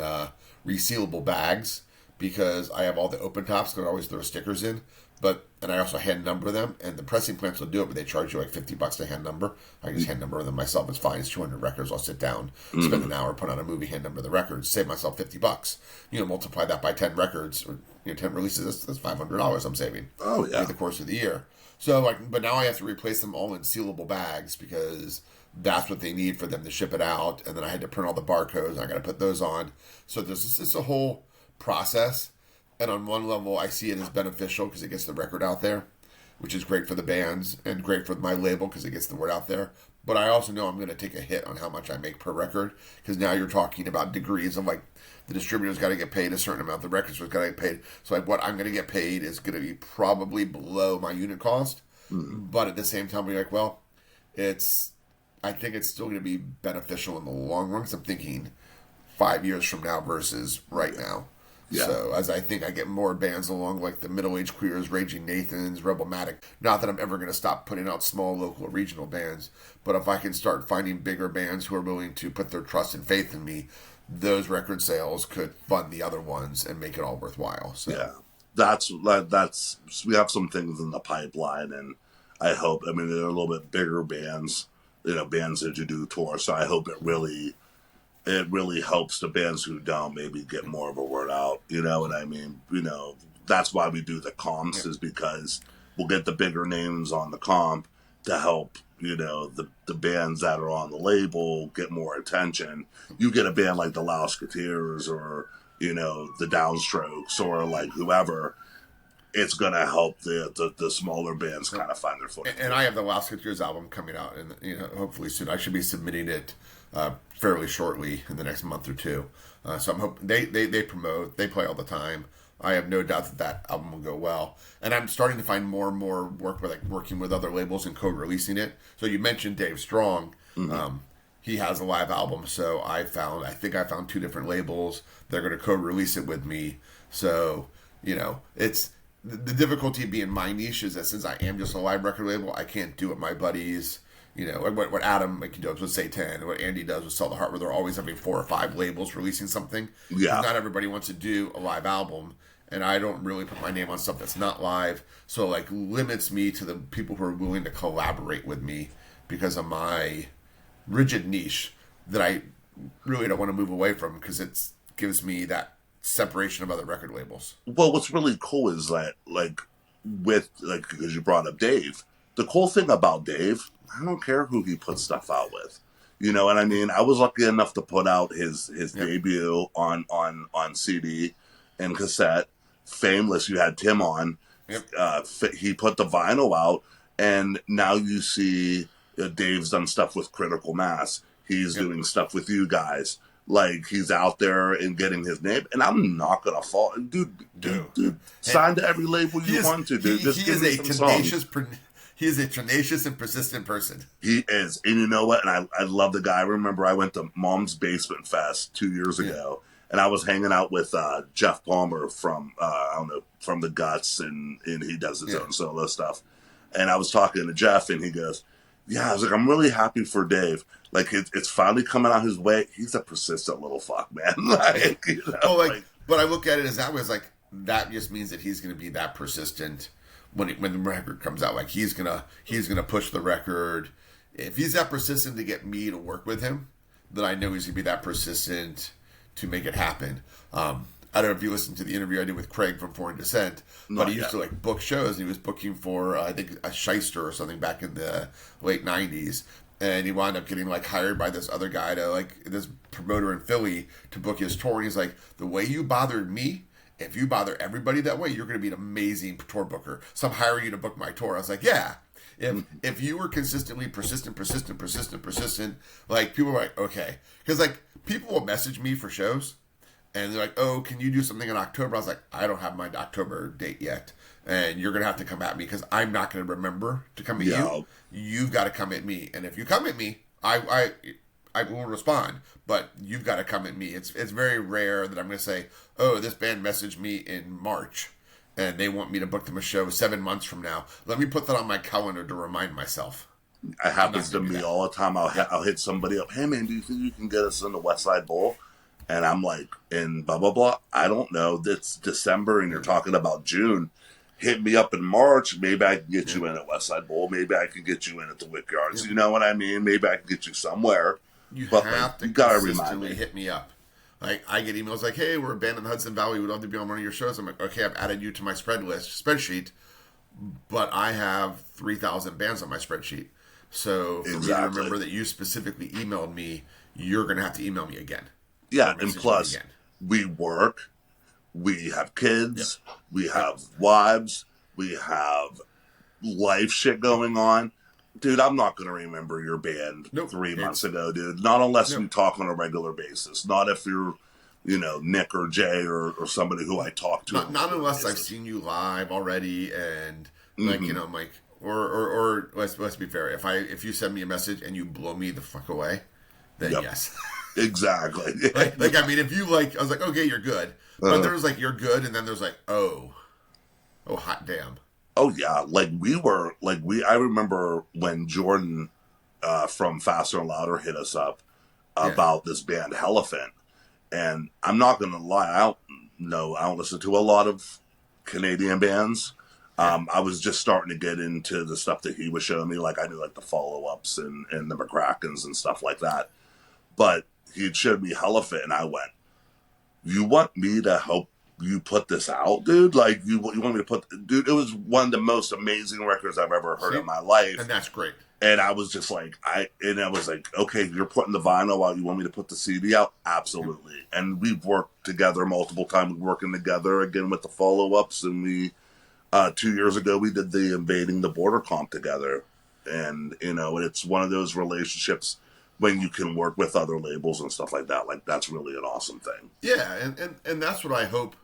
resealable bags because I have all the open tops because I always throw stickers in. And I also hand number them, and the pressing plants will do it, but they charge you like $50 to hand number. I just hand number them myself. It's fine. It's 200 records. I'll sit down, spend an hour, put on a movie, hand number the records, save myself $50. Multiply that by 10 records or 10 releases. That's $500 I'm saving. Oh yeah, over the course of the year. So but now I have to replace them all in sealable bags because that's what they need for them to ship it out. And then I had to print all the barcodes. And I got to put those on. So it's a whole process. And on one level, I see it as beneficial because it gets the record out there, which is great for the bands and great for my label because it gets the word out there. But I also know I'm going to take a hit on how much I make per record because now you're talking about degrees of like the distributor's got to get paid a certain amount, the record store's got to get paid. So like what I'm going to get paid is going to be probably below my unit cost. But at the same time, we're like, well, I think it's still going to be beneficial in the long run because I'm thinking 5 years from now versus right now. Yeah. So as I think I get more bands along like the Middle Age Queers, Raging Nathans, Rebelmatic, not that I'm ever going to stop putting out small local regional bands, but if I can start finding bigger bands who are willing to put their trust and faith in me, those record sales could fund the other ones and make it all worthwhile. So. Yeah, that's we have some things in the pipeline, and I hope. I mean, they're a little bit bigger bands, bands that you do tour. So I hope it really helps the bands who don't maybe get more of a word out. You know what I mean? That's why we do the comps is because we'll get the bigger names on the comp to help, the bands that are on the label get more attention. You get a band like the Lousketeers or, the Downstrokes or like whoever, it's going to help the smaller bands kind of find their footing. And I have the Lousketeers album coming out and, hopefully soon. I should be submitting it fairly shortly in the next month or two. So I'm hoping they promote, they play all the time. I have no doubt that album will go well. And I'm starting to find more and more work with working with other labels and co-releasing it. So you mentioned Dave Strong. Mm-hmm. He has a live album. So I think I found 2 different labels. They're going to co-release it with me. So, it's the difficulty being my niche is that since I am just a live record label, I can't do what my buddies, what Adam does with Satan, what Andy does with Sell the Heart, where they're always having 4 or 5 labels releasing something. Yeah. Not everybody wants to do a live album, and I don't really put my name on stuff that's not live. So, limits me to the people who are willing to collaborate with me because of my rigid niche that I really don't want to move away from because it gives me that separation of other record labels. Well, what's really cool is that, because you brought up Dave, the cool thing about Dave, I don't care who he puts stuff out with. You know what I mean? I was lucky enough to put out his debut on CD and cassette. Fameless, you had Tim on. Yep. He put the vinyl out, and now you see Dave's done stuff with Critical Mass. He's doing stuff with you guys. He's out there and getting his name, and I'm not gonna fall. Dude, sign to every label you want to, dude. He is a tenacious and persistent person. He is, and you know what? And I love the guy. I remember I went to Mom's Basement Fest 2 years ago, and I was hanging out with Jeff Palmer from from the Guts, and he does his own solo stuff. And I was talking to Jeff, and he goes, "Yeah," I was like, "I'm really happy for Dave. It's finally coming out his way. He's a persistent little fuck, man." But I look at it as that was that just means that he's going to be that persistent when the record comes out. He's gonna push the record. If he's that persistent to get me to work with him, then I know he's gonna be that persistent to make it happen. I don't know if you listened to the interview I did with Craig from Foreign Descent, but he used to book shows. And he was booking for I think a Shyster or something back in the late '90s. And he wound up getting hired by this other guy to this promoter in Philly to book his tour. And he's like, "The way you bothered me, if you bother everybody that way, you're going to be an amazing tour booker. So I'm hiring you to book my tour." I was like, "Yeah." If you were consistently persistent, people were like, okay. Because people will message me for shows. And they're like, "Oh, can you do something in October?" I was like, "I don't have my October date yet." and you're gonna have to come at me because I'm not gonna remember to come at Yeah. you. You've got to come at me, and if you come at me, I will respond, but you've got to come at me. It's very rare that I'm going to say, oh, this band messaged me in March, and they want me to book them a show 7 months from now. Let me put that on my calendar to remind myself. It happens to me all the time. I'll hit somebody up. Hey, man, do you think you can get us in the West Side Bowl? And I'm like, in blah, blah, blah. I don't know. It's December, and you're talking about June. Hit me up in March. Maybe I can get you in at West Side Bowl. Maybe I can get you in at the Wick Yards. You know what I mean? Maybe I can get you somewhere. You but have to consistently hit me up. Like, I get emails like, hey, we're a band in the Hudson Valley. We'd love to be on one of your shows. I'm like, okay, I've added you to my spreadsheet, but I have 3,000 bands on my spreadsheet. So for me to remember that you specifically emailed me, you're going to have to email me again. Yeah, and plus, we work, we have kids, we have wives, we have life shit going on. Dude, I'm not going to remember your band 3 months ago, dude. Not unless we talk on a regular basis. Not if you're, Nick or Jay or somebody who I talk to. Not unless I've seen you live already and, Mike, or let's be fair. If you send me a message and you blow me the fuck away, then yes. Exactly. If you I was like, okay, you're good. But there's you're good, and then there's oh, hot damn. Oh yeah, I remember when Jordan from Faster and Louder hit us up about this band Elephant, and I'm not gonna lie, I don't listen to a lot of Canadian bands. I was just starting to get into the stuff that he was showing me, I knew the Follow Ups and the McCrackens and stuff like that. But he showed me Elephant, and I went, "You want me to help you put this out, dude? You want me to put..." Dude, it was one of the most amazing records I've ever heard in my life. And that's great. And I was just I was like, okay, you're putting the vinyl out. You want me to put the CD out? Absolutely. And we've worked together multiple times, working together again with the Follow-Ups. And we, 2 years ago, we did the Invading the Border comp together. And, it's one of those relationships when you can work with other labels and stuff like that. That's really an awesome thing. Yeah, and that's what I hope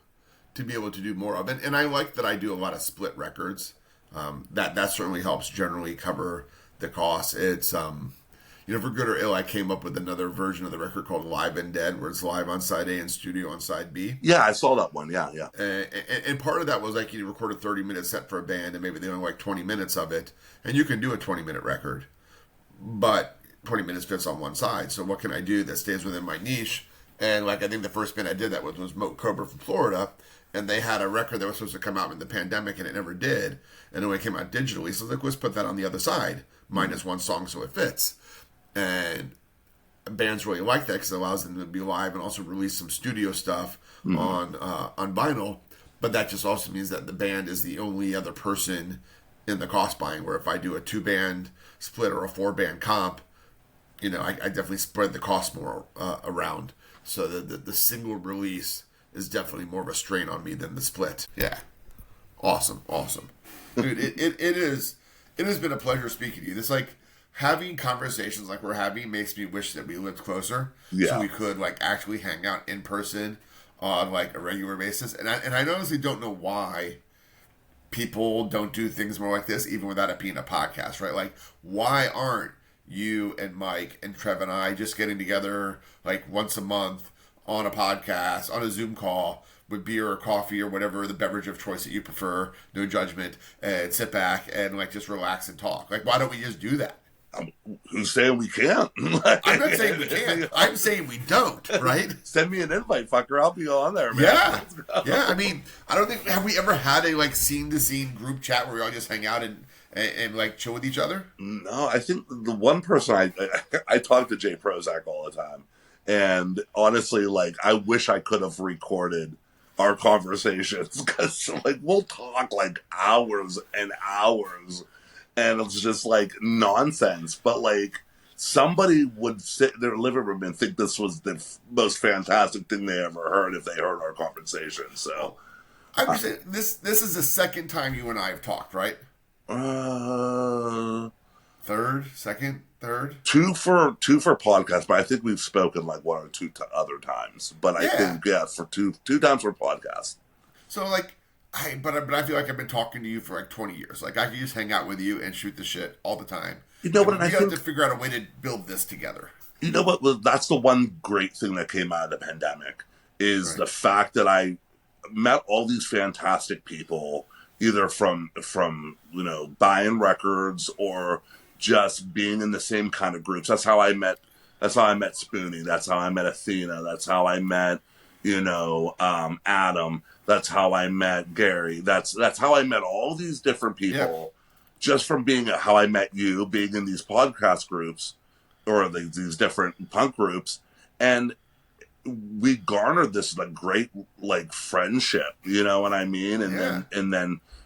to be able to do more of. And I like that I do a lot of split records. That certainly helps generally cover the cost. It's, for good or ill, I came up with another version of the record called Live and Dead, where it's live on side A and studio on side B. Yeah, I saw that one, yeah. And part of that was you record a 30-minute set for a band, and maybe they only 20 minutes of it, and you can do a 20-minute record, but 20 minutes fits on one side. So what can I do that stays within my niche? And I think the first band I did that with was Moat Cobra from Florida, and they had a record that was supposed to come out in the pandemic, and it never did, and it only came out digitally. So let's put that on the other side, minus one song, so it fits. And bands really like that because it allows them to be live and also release some studio stuff on vinyl. But that just also means that the band is the only other person in the cost buying. Where if I do a 2-band split or a 4-band comp, I definitely spread the cost more around. So the single release is definitely more of a strain on me than the split. Yeah, awesome, dude. It has been a pleasure speaking to you. This having conversations like we're having makes me wish that we lived closer, so we could actually hang out in person on a regular basis. And I honestly don't know why people don't do things more like this, even without it being a podcast, right? Why aren't you and Mike and Trev and I just getting together once a month on a podcast, on a Zoom call with beer or coffee or whatever the beverage of choice that you prefer, no judgment, and sit back and just relax and talk? Why don't we just do that? Who's saying we can't? I'm not saying we can't. I'm saying we don't, right? Send me an invite, fucker. I'll be on there, man. Yeah. Yeah, I don't think... Have we ever had a, scene-to-scene group chat where we all just hang out and chill with each other? No, I think the one person I talk to Jay Prozac all the time. And honestly, I wish I could have recorded our conversations because, we'll talk, hours and hours. And it's just nonsense. But somebody would sit in their living room and think this was the most fantastic thing they ever heard if they heard our conversation. So I'm saying this is the second time you and I have talked, right? Third? Two for podcast, but I think we've spoken 1 or 2 other times. But I think for two times for podcast. So But I feel like I've been talking to you for like 20 years. Like I can just hang out with you and shoot the shit all the time. You know what? And And I we have think to figure out a way to build this together. you know what? Well, that's the one great thing that came out of the pandemic is Right. the fact that I met all these fantastic people, either from buying records or just being in the same kind of groups. That's how I met. That's how I met Spoonie. That's how I met Athena. That's how I met Adam. That's how I met Gary. That's how I met all these different people. Just from being how I met you, being in these podcast groups or these different punk groups, and we garnered this like great like friendship, you know what I mean? And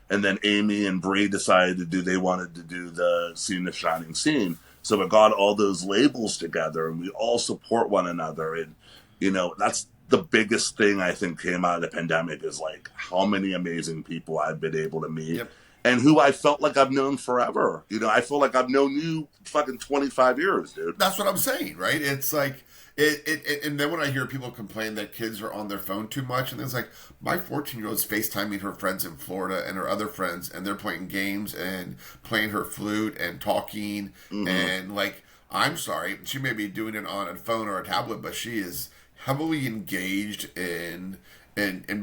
then Amy and Bree decided they wanted to do the Scene the Shining Scene. So it got all those labels together and we all support one another. And, that's the biggest thing I think came out of the pandemic is like how many amazing people I've been able to meet. Yep. And who I felt like I've known forever. I feel like I've known you fucking 25 years, dude. That's what I'm saying, right? It's like and then when I hear people complain that kids are on their phone too much, and it's like my 14-year-old's FaceTiming her friends in Florida and her other friends, and they're playing games and playing her flute and talking, and like I'm sorry, she may be doing it on a phone or a tablet, but she is heavily engaged in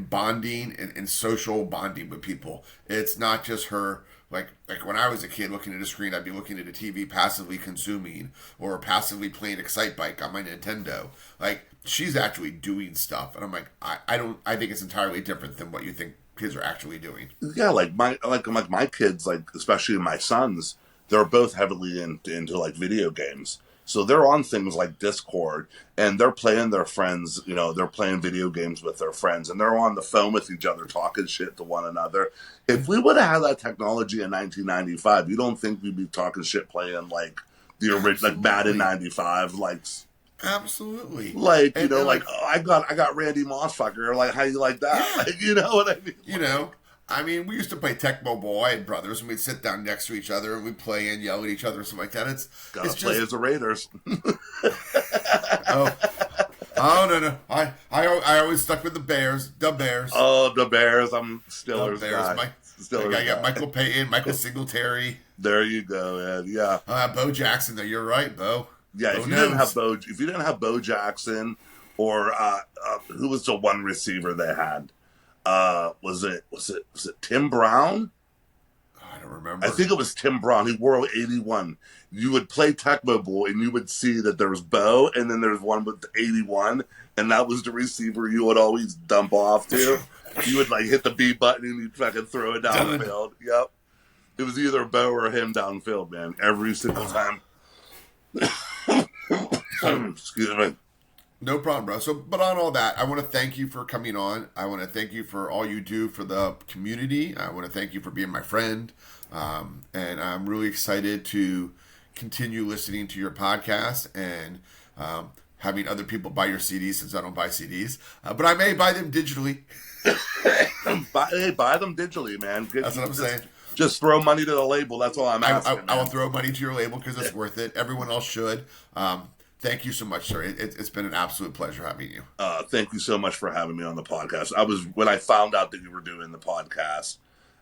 bonding and social bonding with people. It's not just her like when I was a kid looking at a screen, I'd be looking at a TV passively consuming or passively playing Excite Bike on my Nintendo. Like she's actually doing stuff, and I'm like, I think it's entirely different than what you think kids are actually doing. Yeah, like my kids, like especially my sons, they're both heavily into like video games. So they're on things like Discord and they're playing their friends, they're playing video games with their friends and they're on the phone with each other talking shit to one another. If we would have had that technology in 1995, you don't think we'd be talking shit playing like the original, like Madden 95, like absolutely, like oh, I got Randy Mossfucker, like how you like that? Yeah. Like, you know what I mean? I mean, we used to play Tecmo Bowl. I had brothers, and we'd sit down next to each other, and we'd play and yell at each other and stuff like that. It's play as the Raiders. Oh no! I always stuck with the Bears. The Bears. Oh, the Bears. I'm Steelers the Bears. guy. I got Michael Payton, Michael Singletary. There you go, man. Yeah. Bo Jackson. Though you're right, Bo. Yeah. If you didn't have Bo Jackson, or who was the one receiver they had? Was it Tim Brown? I don't remember. I think it was Tim Brown. He wore 81. You would play Tecmo Bowl and you would see that there was Bo and then there's one with 81 and that was the receiver you would always dump off to. You would like hit the B button and you'd fucking throw it downfield. Yep. It was either Bo or him downfield, man. Every single time. Excuse me. No problem, bro. So, but on all that, I want to thank you for coming on. I want to thank you for all you do for the community. I want to thank you for being my friend. And I'm really excited to continue listening to your podcast and having other people buy your CDs since I don't buy CDs. But I may buy them digitally. Buy them digitally, man. That's what I'm saying. Just throw money to the label. That's all I'm asking. I will throw money to your label because it's worth it. Everyone else should. Thank you so much, sir. It's been an absolute pleasure having you. Thank you so much for having me on the podcast. When I found out that you were doing the podcast,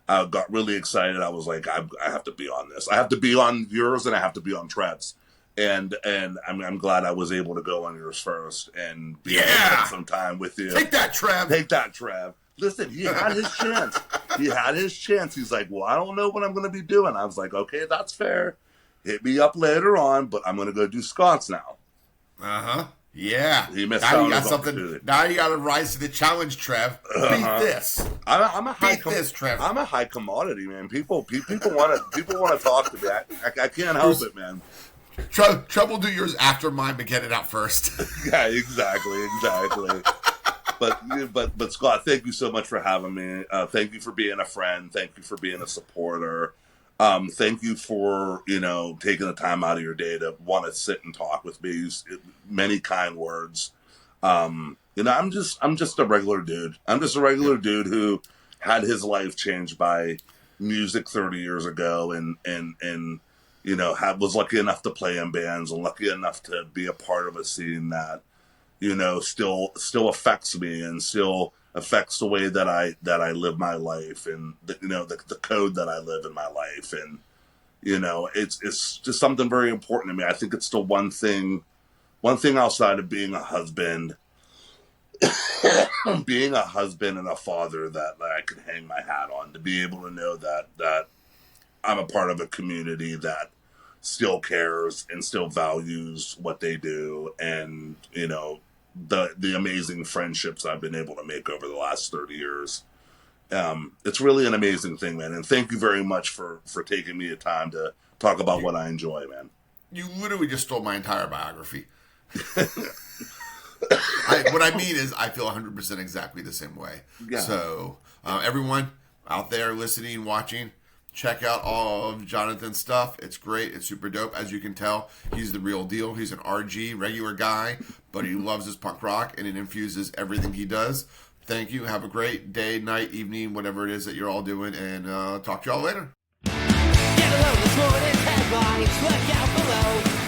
I got really excited. I was like, I have to be on this. I have to be on yours, and I have to be on Trev's. And I'm glad I was able to go on yours first and be able to spend some time with you. Take that, Trev. Listen, he had his chance. He's like, well, I don't know what I'm going to be doing. I was like, okay, that's fair. Hit me up later on, but I'm going to go do Scott's now. Yeah. He missed now out you got something. Now you got to rise to the challenge, Trev. Beat this. I'm a high Trev. I'm a high commodity, man. People want to talk to me. I can't help it, man. Trev will do yours after mine, but get it out first. Yeah, exactly. But Scott, thank you so much for having me. Thank you for being a friend. Thank you for being a supporter. Thank you for, taking the time out of your day to want to sit and talk with me. Many kind words. I'm just a regular dude. I'm just a regular dude who had his life changed by music 30 years ago and was lucky enough to play in bands and lucky enough to be a part of a scene that, still affects me and still affects the way that I live my life, and the code that I live in my life. And it's just something very important to me. I think it's the one thing outside of being a husband being a husband and a father that I can hang my hat on, to be able to know that I'm a part of a community that still cares and still values what they do, and the amazing friendships I've been able to make over the last 30 years. It's really an amazing thing, man. And thank you very much for taking me the time to talk about what I enjoy, man. You literally just stole my entire biography. What I mean is I feel 100% exactly the same way. Yeah. So everyone out there listening, watching, check out all of Johnathan's stuff. It's great. It's super dope. As you can tell, he's the real deal. He's an RG, regular guy, but he loves his punk rock, and it infuses everything he does. Thank you. Have a great day, night, evening, whatever it is that you're all doing, and talk to y'all later. Get below this morning's headlines. Look out below.